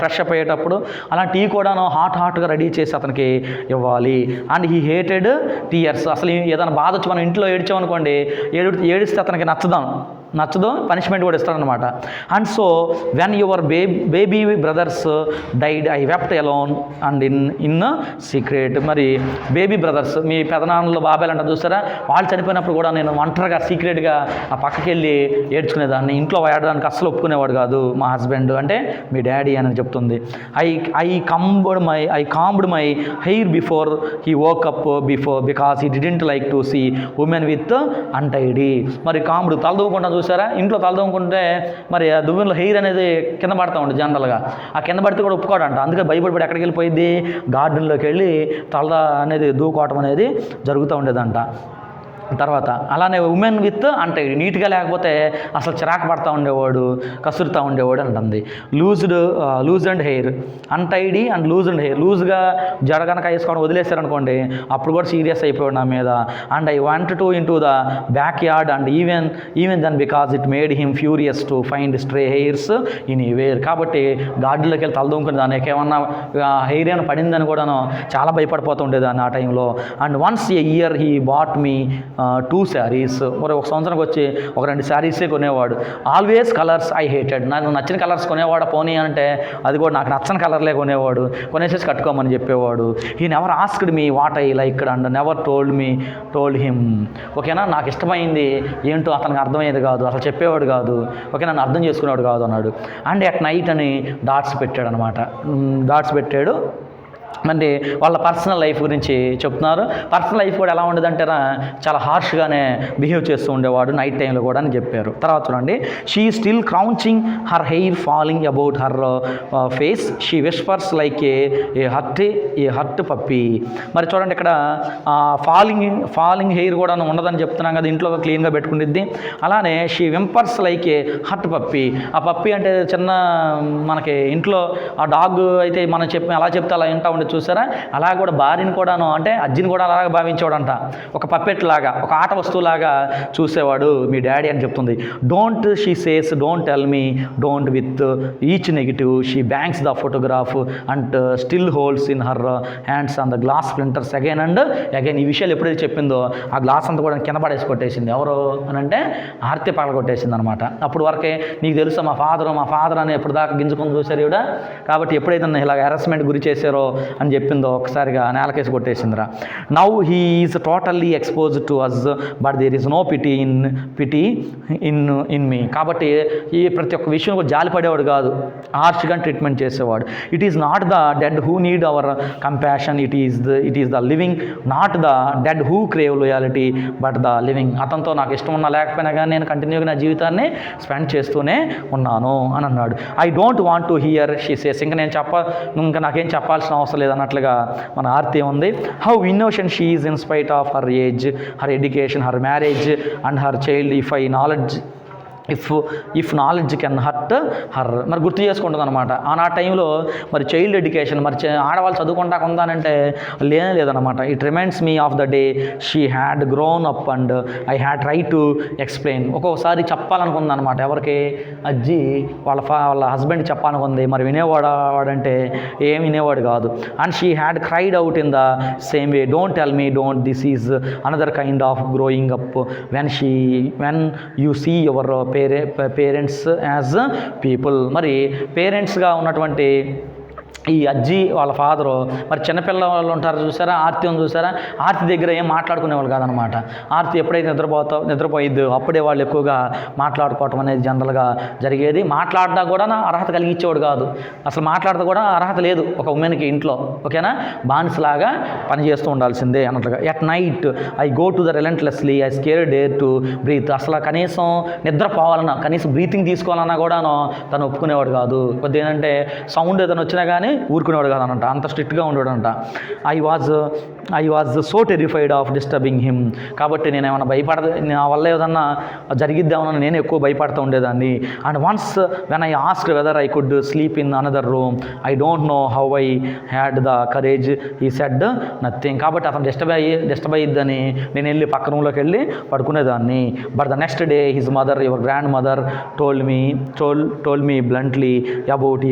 ఫ్రెష్ అప్ అయ్యేటప్పుడు అలా టీ కూడాను హాట్గా రెడీ చేసి అతనికి ఇవ్వాలి. And he hated tears. అసలు ఏదైనా బాధ వచ్చి మనం ఇంట్లో ఏడ్చామనుకోండి, ఏడిస్తే అతనికి నచ్చదు, పనిష్మెంట్ కూడా ఇస్తాడనమాట. And so when your baby brothers died I wept alone and in secret. మరి బేబీ బ్రదర్స్, మీ పెదనాన్నలు బాబాయలు అంటారు చూస్తారా, వాళ్ళు చనిపోయినప్పుడు కూడా నేను ఒంటరిగా సీక్రెట్గా ఆ పక్కకి వెళ్ళి ఏడ్చుకునేదాన్ని. ఇంట్లో ఏడడానికి అస్సలు ఒప్పుకునేవాడు కాదు మా హస్బెండ్, అంటే మీ డాడీ అని చెప్తుంది. I combed my hair before he woke up because he didn't like to see women with untidy. మరి కాంబుడు తలదూకుంటా చూసారా, ఇంట్లో తలదూకుంటే మరి ఆ దువ్వెనలో హెయిర్ అనేది కింద పడతా ఉంటుంది జనరల్గా. ఆ కింద పడితే కూడా ఒప్పుకోడంట. అందుకే భయపడి ఎక్కడికి వెళ్ళిపోయింది, గార్డెన్లోకి వెళ్ళి తల అనేది దూకోవటం అనేది జరుగుతూ ఉండేదంట. తర్వాత అలానే ఉమెన్ విత్ అంటే నీట్గా లేకపోతే అసలు చిరాకు పడతా ఉండేవాడు, కసురుతూ ఉండేవాడు అంటుంది. Loose and hair, untidy and loose and hair. లూజ్గా జడ కనుక వేసుకోవడం వదిలేశారనుకోండి అప్పుడు కూడా సీరియస్ అయిపోయాడు నా మీద. And I want to in to the backyard and even then because it made him furious to find stray hairs in where. కాబట్టి గార్డెన్లోకి వెళ్ళి తలదూముకుని దానికి ఏమన్నా హెయిర్ ఏమైనా పడిందని కూడాను చాలా భయపడిపోతూ ఉండేదాన్ని ఆ టైంలో. And once a year he bought me 2 sarees. మరి ఒక సంవత్సరానికి వచ్చి ఒక 2 శారీసే కొనేవాడు. Always colours I hated. నాకు నచ్చిన కలర్స్ కొనేవాడు. పోనీ అంటే అది కూడా నాకు నచ్చని కలర్లే కొనేవాడు, కొనేసేసి కట్టుకోమని చెప్పేవాడు. He never asked me what I liked and never told him. ఓకేనా, నాకు ఇష్టమైంది ఏంటో అతనికి అర్థమయ్యేది కాదు, అసలు చెప్పేవాడు కాదు. ఓకే, నన్ను అర్థం చేసుకునేవాడు కాదు అన్నాడు. అండ్ అట్ నైట్ అని డాట్స్ పెట్టాడు అనమాట. అంటే వాళ్ళ పర్సనల్ లైఫ్ గురించి చెప్తున్నారు. పర్సనల్ లైఫ్ కూడా ఎలా ఉండేదంటారా, చాలా హార్ష్గానే బిహేవ్ చేస్తూ ఉండేవాడు నైట్ టైంలో కూడా అని చెప్పారు. తర్వాత చూడండి, she still crouching her hair falling about her face, she whispers like a hurt puppy. మరి చూడండి ఇక్కడ ఫాలింగ్ హెయిర్ కూడా ఉండదని చెప్తున్నాం కదా, ఇంట్లో క్లీన్గా పెట్టుకునిద్ది. అలానే she whimpers like a hurt puppy. ఆ పప్పీ అంటే చిన్న మనకి ఇంట్లో ఆ డాగ్ అయితే మనం అలా చెప్తే అలా వింటా ఉండే చూసారా, అలా కూడా భార్యని కూడాను అంటే అజ్జిని కూడా అలాగే భావించేవాడంట. ఒక పప్పెట్ లాగా, ఒక ఆట వస్తువులాగా చూసేవాడు మీ డాడీ అని చెప్తుంది. Don't she says don't tell me don't with each negative she bangs the photograph and still holds in her hands on the glass splinters again and again. ఈ విషయాలు ఎప్పుడైతే చెప్పిందో ఆ గ్లాస్ అంతా కూడా కింద పడేసి కొట్టేసింది. ఎవరు అని అంటే ఆర్తి పగల కొట్టేసింది అనమాట. అప్పుడు వరకే నీకు తెలుసా మా ఫాదర్ అని ఎప్పుడు దాకా గింజుకొని చూశారు ఈవిడ. కాబట్టి ఎప్పుడైతే ఇలా హెరాస్మెంట్ గురి చేశారో అని చెప్పిందో ఒక్కసారిగా నేలకేసి కొట్టేసిందిరా. Now he is totally expose to us but there is no pity in me. కాబట్టి ఈ ప్రతి ఒక్క విషయం కూడా జాలిపడేవాడు కాదు, హార్ష్గా ట్రీట్మెంట్ చేసేవాడు. It is not the dead who need hour compassion, it is the living not the dead who crave loyalty but the living. అతనితో నాకు ఇష్టం ఉన్నా లేకపోయినా కానీ నేను కంటిన్యూగా నా జీవితాన్ని స్పెండ్ చేస్తూనే ఉన్నాను అని అన్నాడు. I don't want to hear she says. ఇంకా నాకేం చెప్పాల్సిన అవసరం లేదన్నట్లుగా మన ఆర్తి ఉంది. How innocent she is in spite of her age, her education, her marriage and her child. If knowledge can hurt her. మరి గుర్తు చేసుకుంటుంది అనమాట. ఆ టైంలో మరి చైల్డ్ ఎడ్యుకేషన్, మరి ఆడవాళ్ళు చదువుకుంటా ఉందానంటే లేదనమాట. It reminds me of the day she had grown up and I had try to explain. ఒక్కొక్కసారి చెప్పాలనుకుంది అనమాట. ఎవరికి, అజ్జి వాళ్ళ హస్బెండ్ చెప్పాలనుకుంది. మరి వినేవాడంటే ఏం వినేవాడు కాదు. And she had cried out in the same way, don't tell me don't, this is another kind of growing up when you see your parents as people. మరి పేరెంట్స్గా ఉన్నటువంటి ఈ అజ్జి వాళ్ళ ఫాదరు మరి చిన్నపిల్ల వాళ్ళు ఉంటారు చూసారా, ఆర్తి ఉంది చూసారా, ఆర్తి దగ్గర ఏం మాట్లాడుకునేవాళ్ళు కాదనమాట. ఆర్తి ఎప్పుడైతే నిద్రపోయిద్దో అప్పుడే వాళ్ళు ఎక్కువగా మాట్లాడుకోవటం అనేది జనరల్గా జరిగేది. మాట్లాడదా కూడా అర్హత కలిగించేవాడు కాదు, అసలు మాట్లాడదా కూడా అర్హత లేదు ఒక ఉమెన్కి ఇంట్లో, ఓకేనా, బానిసలాగా పని చేస్తూ ఉండాల్సిందే అన్నట్లుగా. At night I go to the relentlessly I scare dare to breathe. అసలు కనీసం నిద్రపోవాలన్నా, కనీసం బ్రీతింగ్ తీసుకోవాలన్నా కూడాను తను ఒప్పుకునేవాడు కాదు. కొద్దిగా ఏంటంటే సౌండ్ ఏదైనా వచ్చినా కానీ ఊరుకునేవాడు కాదనంట, అంత స్ట్రిక్ట్గా ఉండేవాడంట. I was so terrified of disturbing him. కాబట్టి నేను ఏమైనా నా వల్ల ఏదన్నా జరిగిద్దామని నేను ఎక్కువ భయపడుతూ ఉండేదాన్ని. And once when I asked whether I could sleep in another room I don't know how I had the courage he said nothing. కాబట్టి అతను డిస్టర్బ్ అయ్యిద్దని నేను వెళ్ళి పక్క రూమ్లోకి వెళ్ళి పడుకునేదాన్ని. But the next day his mother, your grandmother told me bluntly about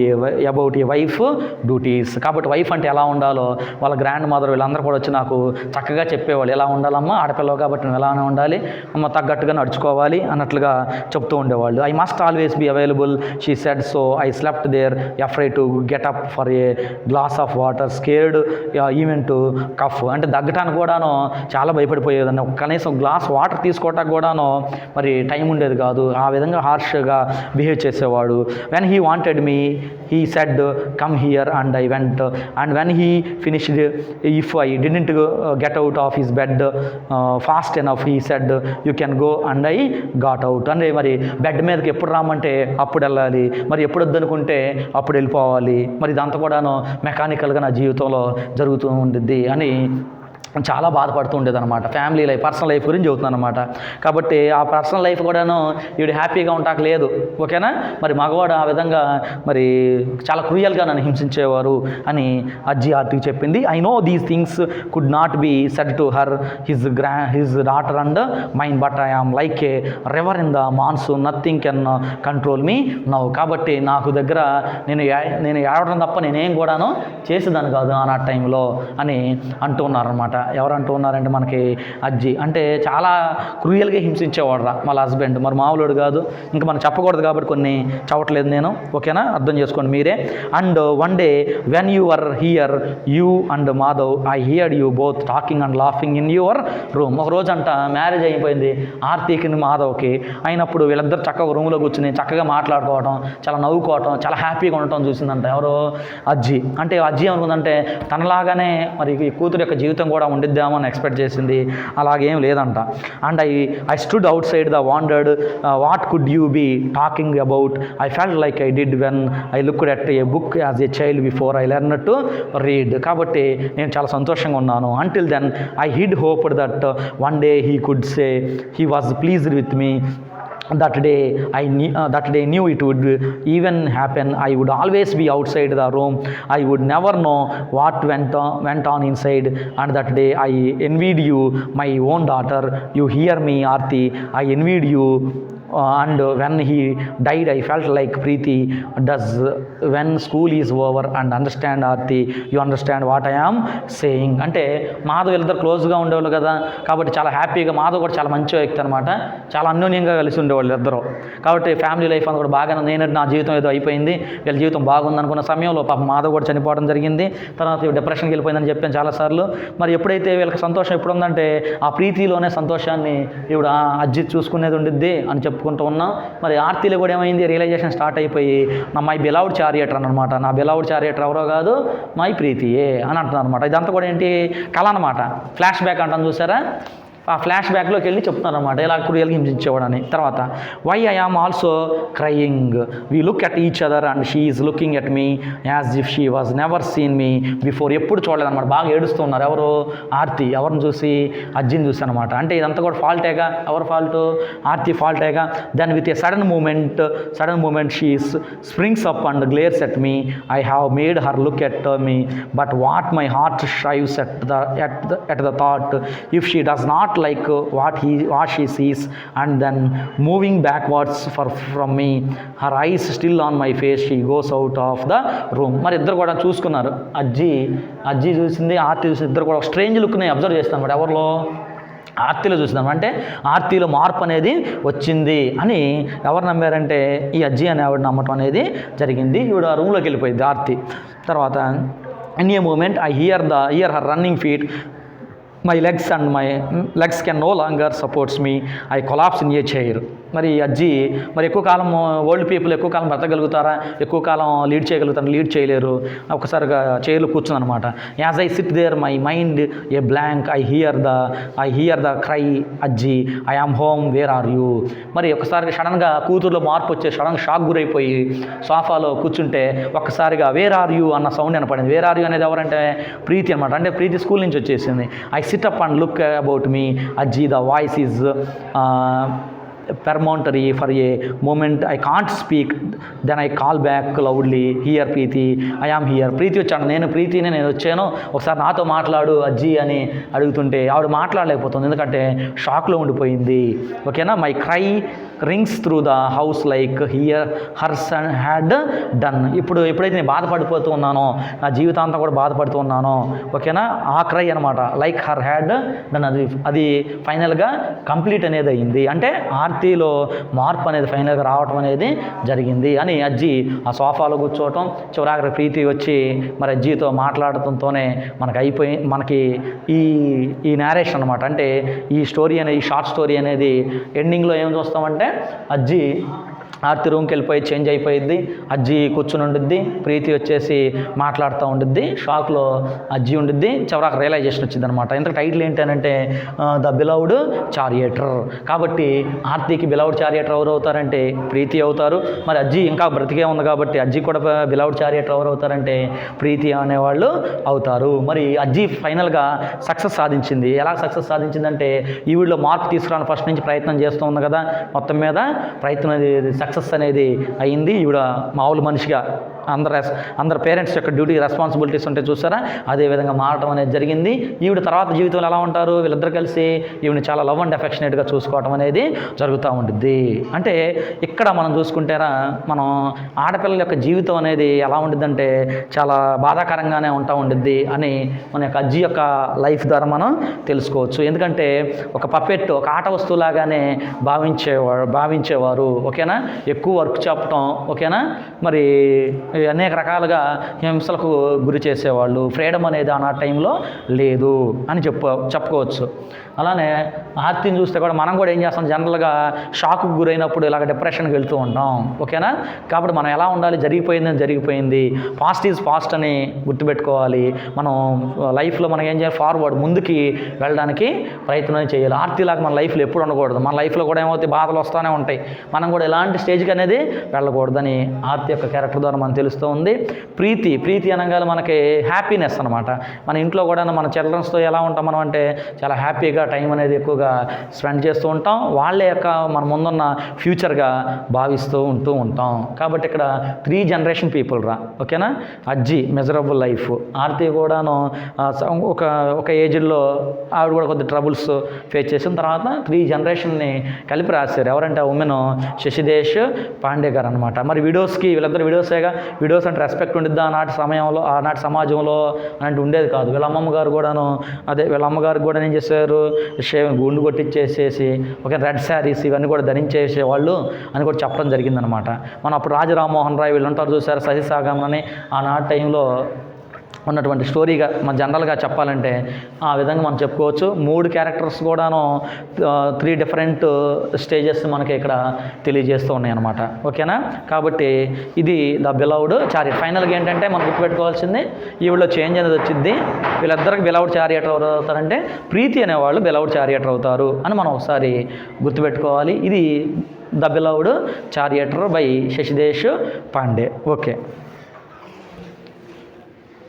a wife duties. కాబట్టి వైఫ్ అంటే ఎలా ఉండాలో వాళ్ళ గ్రాండ్ మదర్ వీళ్ళందరూ కూడా వచ్చి నాకు చక్కగా చెప్పేవాళ్ళు, ఎలా ఉండాలమ్మా, ఆడపిల్లవు కాబట్టి నువ్వు ఎలానే ఉండాలి, అమ్మ తగ్గట్టుగా నడుచుకోవాలి అన్నట్లుగా చెప్తూ ఉండేవాళ్ళు. I must always be available she said. So I slept there afraid to get up for a glass of water, scared even to cough. అంటే దగ్గటానికి కూడాను చాలా భయపడిపోయేదాన్ని, కనీసం గ్లాస్ వాటర్ తీసుకోవటానికి కూడాను మరి టైం ఉండేది కాదు, ఆ విధంగా హార్ష్గా బిహేవ్ చేసేవాడు. When he wanted me he said come here and I went. And when he finished if I didn't get out of his bed fast enough he said you can go and I got out. అంటే మరి bed మీదకి ఎప్పుడు రామంటే అప్పుడు వెళ్ళాలి, మరి ఎప్పుడు వద్దనుకుంటే అప్పుడు వెళ్ళిపోవాలి. మరి ఇదంతా కూడాను మెకానికల్గా నా జీవితంలో జరుగుతూ ఉండిద్ది అని చాలా బాధపడుతూ ఉండేదన్నమాట. ఫ్యామిలీ లైఫ్, పర్సనల్ లైఫ్ గురించి చెబుతున్నాను అనమాట. కాబట్టి ఆ పర్సనల్ లైఫ్ కూడాను ఈవిడ హ్యాపీగా ఉంటాక లేదు, ఓకేనా. మరి మగవాడు ఆ విధంగా మరి చాలా క్రూయల్గా నన్ను హింసించేవారు అని అజ్జి ఆర్తికి చెప్పింది. I know these things could not be said to her his daughter and mine, but I am like a river in the monsoon, nothing can control me now. కాబట్టి నాకు దగ్గర నేను ఏడవడం తప్ప నేనేం కూడాను చేసేదాన్ని కాదు ఆనాటి టైంలో అని అంటూ ఉన్నారనమాట. ఎవరు అంటూ ఉన్నారంటే మనకి అజ్జి. అంటే చాలా క్రూయల్గా హింసించేవాడు వాళ్ళ హస్బెండ్, మరి మామూలుడు కాదు. ఇంకా మనం చెప్పకూడదు కాబట్టి కొన్ని చెప్పట్లేదు నేను, ఓకేనా, అర్థం చేసుకోండి మీరే. And one day when you are here you and Madhav I heard you both talking and laughing in your room. ఒక రోజు అంట మ్యారేజ్ అయిపోయింది ఆర్తికి మాధవ్కి, అయినప్పుడు వీళ్ళిద్దరు చక్కగా రూమ్లో కూర్చుని చక్కగా మాట్లాడుకోవటం, చాలా నవ్వుకోవటం, చాలా హ్యాపీగా ఉండటం చూసిందంట ఎవరు, అజ్జి. అంటే అజ్జి అనుకుందంటే తనలాగానే మరి కూతురు యొక్క జీవితం కూడా ఉండిద్దామని ఎక్స్పెక్ట్ చేసింది, అలాగేం లేదంట. And I stood outside the wondered what could you be talking about I felt like I did when I looked at a book as a child before I learn to read. కాబట్టి నేను చాలా సంతోషంగా ఉన్నాను. Until then I hid hoped that one day he could say he was pleased with me. That day knew it would even happen. I would always be outside the room. I would never know what went on inside. And that day I envied you, my own daughter. You hear me, Aarti? I envied you. And when he died I felt like Preeti does when school is over. And understand, Aarti, you understand what I am saying. అంటే మాధవ్ వీళ్ళిద్దరు క్లోజ్గా ఉండేవాళ్ళు కదా, కాబట్టి చాలా హ్యాపీగా, మాధవ్ కూడా చాలా మంచి వ్యక్తి అనమాట, చాలా అన్యోన్యంగా కలిసి ఉండేవాళ్ళు ఇద్దరు. కాబట్టి ఫ్యామిలీ లైఫ్ అంతా కూడా బాగా, నా జీవితం ఏదో అయిపోయింది, వీళ్ళ జీవితం బాగుంది అనుకున్న సమయంలో పాపం మాధవ్ కూడా చనిపోవడం జరిగింది. తర్వాత డిప్రెషన్కి వెళ్ళిపోయిందని చెప్పాను చాలాసార్లు. మరి ఎప్పుడైతే వీళ్ళకి సంతోషం ఎప్పుడు ఉందంటే ఆ ప్రీతిలోనే సంతోషాన్ని ఈవిడ అజ్జి చూసుకునేది ఉండిద్ది అని చెప్పుకుంటూ ఉన్నాం. మరి ఆర్తిలో కూడా ఏమైంది, రియలైజేషన్ స్టార్ట్ అయిపోయి మై బిలౌడ్ చారియటర్ అనమాట, నా బిలౌడ్ చారియటర్ ఎవరో కాదు మై ప్రీతియే అని అంటున్నారు అనమాట. ఇదంతా కూడా ఏంటి, కళ అనమాట, ఫ్లాష్ బ్యాక్ అంటాను చూసారా, ఆ ఫ్లాష్ బ్యాక్లోకి వెళ్ళి చెప్తున్నారన్నమాట ఇలా క్రూయల్గా హింసించేవాడని. తర్వాత why I am also crying we look at each other and she is looking at me as if she was never seen me before. ఎప్పుడు చూడలేదన్నమాట, బాగా ఏడుస్తూ ఉన్నారు ఎవరు, ఆర్తి. ఎవరిని చూసి, అజ్జిని చూసి అనమాట. అంటే ఇదంతా కూడా ఫాల్టేగా, ఎవరు ఫాల్ట్, ఆర్తి ఫాల్టేగా. Then with a sudden moment she springs up and glares at me. I have made her look at me but what my heart షైవ్స్ at the thought if she does not like what she sees. And then moving backwards from me, her eyes still on my face, she goes out of the room. మరి ఇద్దరు కూడా చూసుకున్నారు, అజ్జి చూసింది, ఆర్తి చూసింది, ఇద్దరు కూడా strange లుక్ని observe చేస్తాను అనమాట ఎవరిలో, ఆర్తిలో చూసినాం. అంటే ఆర్తిలో మార్పు అనేది వచ్చింది అని ఎవరు నమ్మారంటే ఈ అజ్జి అనే ఆవిడ నమ్మటం అనేది జరిగింది. ఈవిడ రూమ్లోకి వెళ్ళిపోయింది ఆర్తి. తర్వాత in a moment I hear her running feet, my legs can no longer supports me, I collapse in a chair. మరి అజ్జి మరి ఎక్కువ కాలం ఓల్డ్ పీపుల్ ఎక్కువ కాలం బ్రతకగలుగుతారా, ఎక్కువ కాలం లీడ్ చేయగలుగుతారా? లీడ్ చేయలేరు. ఒకసారిగా చైర్లో కూర్చుందనమాట. As I sit there my mind a blank, I hear the cry Ajji, I am home where are you. మరి ఒకసారిగా సడన్గా కూతురులో మార్పు వచ్చే సడన్ షాక్ గురైపోయి సోఫాలో కూర్చుంటే ఒక్కసారిగా వేర్ ఆర్ యూ అన్న సౌండ్ వినపడింది. వేర్ ఆర్ యూ అనేది ఎవరంటే ప్రీతి అనమాట. అంటే ప్రీతి స్కూల్ నుంచి వచ్చేసింది. I sit up and look about me Ajji, the voice is permontory for a moment. I can't speak. Then I call back loudly, here Preeti, I am here. Preeti వచ్చాను, నేను వచ్చాను, ఒకసారి నాతో మాట్లాడు అజ్జి అని అడుగుతుంటే ఆవిడ మాట్లాడలేకపోతుంది, ఎందుకంటే షాక్లో ఉండిపోయింది. ఓకేనా. My cry rings through the house like here her son had done. ఎప్పుడైతే నేను బాధపడిపోతూ ఉన్నానో, నా జీవితాంతం కూడా బాధపడుతూ ఉన్నానో, ఓకేనా, ఆ క్రై అనమాట, లైక్ హర్ హ్యాడ్ డన్, అది ఫైనల్గా కంప్లీట్ అనేది అయింది. అంటే ఆర్తిలో మార్పు అనేది ఫైనల్గా రావటం అనేది జరిగింది అని అజ్జి ఆ సోఫాలో కూర్చోవటం, చివరాఖరి ప్రీతి వచ్చి మరి అజ్జితో మాట్లాడటంతోనే మనకి ఈ నేరేషన్ అనమాట. అంటే ఈ షార్ట్ స్టోరీ అనేది ఎండింగ్లో ఏం చూస్తామంటే అజ్జి ఆర్తి రూమ్కి వెళ్ళిపోయి చేంజ్ అయిపోయింది, అజ్జి కూర్చుని ఉండిద్ది, ప్రీతి వచ్చేసి మాట్లాడుతూ ఉండిద్ది, షాక్లో అజ్జి ఉండిద్ది, చివరికి రియలైజేషన్ వచ్చింది అనమాట. ఇంత టైటిల్ ఏంటి అని అంటే ద బిలౌడ్ చారియేటర్. కాబట్టి ఆర్తికి బిలౌడ్ చారియేటర్ ఎవరు అవుతారంటే ప్రీతి అవుతారు. మరి అజ్జి ఇంకా బ్రతికే ఉంది కాబట్టి అజ్జి కూడా బిలౌడ్ చారియేటర్ ఎవరు అవుతారంటే ప్రీతి అనేవాళ్ళు అవుతారు. మరి అజ్జి ఫైనల్గా సక్సెస్ సాధించింది. ఎలా సక్సెస్ సాధించిందంటే ఈవిడలో మార్పు తీసుకురావడానికి ఫస్ట్ నుంచి ప్రయత్నం చేస్తూ ఉంది కదా, మొత్తం మీద ప్రయత్నం అనేది సక్సెస్ అనేది అయింది. ఈవిడ మామూలు మనిషిగా అందరు పేరెంట్స్ యొక్క డ్యూటీ రెస్పాన్సిబిలిటీస్ ఉంటే చూసారా, అదేవిధంగా మారడం అనేది జరిగింది. ఈవిడ తర్వాత జీవితంలో ఎలా ఉంటారు, వీళ్ళిద్దరు కలిసి ఈవిని చాలా లవ్ అండ్ అఫెక్షనేట్గా చూసుకోవడం అనేది జరుగుతూ ఉంటుంది. అంటే ఇక్కడ మనం చూసుకుంటారా, మనం ఆడపిల్లల యొక్క జీవితం అనేది ఎలా ఉండిద్దంటే చాలా బాధాకరంగానే ఉంటా ఉండిద్ది అని మన యొక్క అజ్జి యొక్క లైఫ్ ద్వారా మనం తెలుసుకోవచ్చు. ఎందుకంటే ఒక పప్పెట్, ఒక ఆట వస్తువులాగానే భావించేవారు. ఓకేనా. ఎక్కువ వర్క్ చెప్పటం, ఓకేనా, మరి అనేక రకాలుగా హింసలకు గురి చేసేవాళ్ళు. ఫ్రీడమ్ అనేది ఆ టైంలో లేదు అని చెప్పుకోవచ్చు. అలానే ఆర్తిని చూస్తే కూడా మనం కూడా ఏం చేస్తాం, జనరల్గా షాక్కు గురైనప్పుడు ఇలాగ డిప్రెషన్కి వెళ్తూ ఉంటాం. ఓకేనా. కాబట్టి మనం ఎలా ఉండాలి, జరిగిపోయింది, పాస్ట్ ఈజ్ పాస్ట్ అని గుర్తుపెట్టుకోవాలి. మనం లైఫ్లో మనం ఏం చేయాలి, ఫార్వర్డ్ ముందుకి వెళ్ళడానికి ప్రయత్నం చేయాలి. ఆర్తిలాగా మన లైఫ్లో ఎప్పుడు ఉండకూడదు. మన లైఫ్లో కూడా ఏమవుతాయి, బాధలు వస్తూనే ఉంటాయి. మనం కూడా ఎలాంటి స్టేజ్కి అనేది వెళ్ళకూడదని ఆర్తి యొక్క క్యారెక్టర్ ద్వారా మనకు తెలుస్తూ ఉంది. ప్రీతి అనగానే మనకి హ్యాపీనెస్ అనమాట. మన ఇంట్లో కూడా మన చిల్డ్రన్స్తో ఎలా ఉంటాం మనం అంటే చాలా హ్యాపీగా టైం అనేది ఎక్కువగా స్పెండ్ చేస్తూ ఉంటాం. వాళ్ళ యొక్క మన ముందున్న ఫ్యూచర్గా భావిస్తూ ఉంటాం. కాబట్టి ఇక్కడ 3 జనరేషన్ పీపుల్ రా. ఓకేనా. అజ్జి మెజరబుల్ లైఫ్, ఆర్తి కూడాను ఒక ఏజ్లో ఆవిడ కూడా కొద్ది ట్రబుల్స్ ఫేస్ చేసిన తర్వాత 3 జనరేషన్ని కలిపి రాశారు. ఎవరంటే ఆ ఉమెన్ శశిదేశ్ పాండే గారు అనమాట. మరి వీళ్ళిద్దరు విడోసేగా, విడోస్ అంటే రెస్పెక్ట్ ఉండిద్దా ఆనాటి సమాజంలో అలాంటి ఉండేది కాదు. వీళ్ళ అమ్మగారు కూడా ఏం చేశారు, గుండు కొట్టించేసేసి ఒక రెడ్ శారీస్ ఇవన్నీ కూడా ధరించేసేవాళ్ళు అని కూడా చెప్పడం జరిగిందనమాట. మనం అప్పుడు రాజా రామ్మోహన్ రాయ్ వీళ్ళు ఉంటారు చూసారు, సతీసాగమనం అని ఆనాటి టైంలో ఉన్నటువంటి స్టోరీగా మన జనరల్గా చెప్పాలంటే ఆ విధంగా మనం చెప్పుకోవచ్చు. 3 క్యారెక్టర్స్ కూడాను 3 డిఫరెంట్ స్టేజెస్ మనకి ఇక్కడ తెలియజేస్తూ ఉన్నాయి అన్నమాట. ఓకేనా. కాబట్టి ఇది ద బిలౌడ్ చారియేటర్. ఫైనల్గా ఏంటంటే మనం గుర్తుపెట్టుకోవాల్సింది, ఈవిడలో చేంజ్ అనేది వచ్చింది. వీళ్ళిద్దరికి బిలౌడ్ చారియేటర్ ఎవరు అవుతారంటే ప్రీతి అనేవాళ్ళు బిలౌడ్ చారియేటర్ అవుతారు అని మనం ఒకసారి గుర్తుపెట్టుకోవాలి. ఇది the beloved charioteer by Shashi Deshpande. Okay.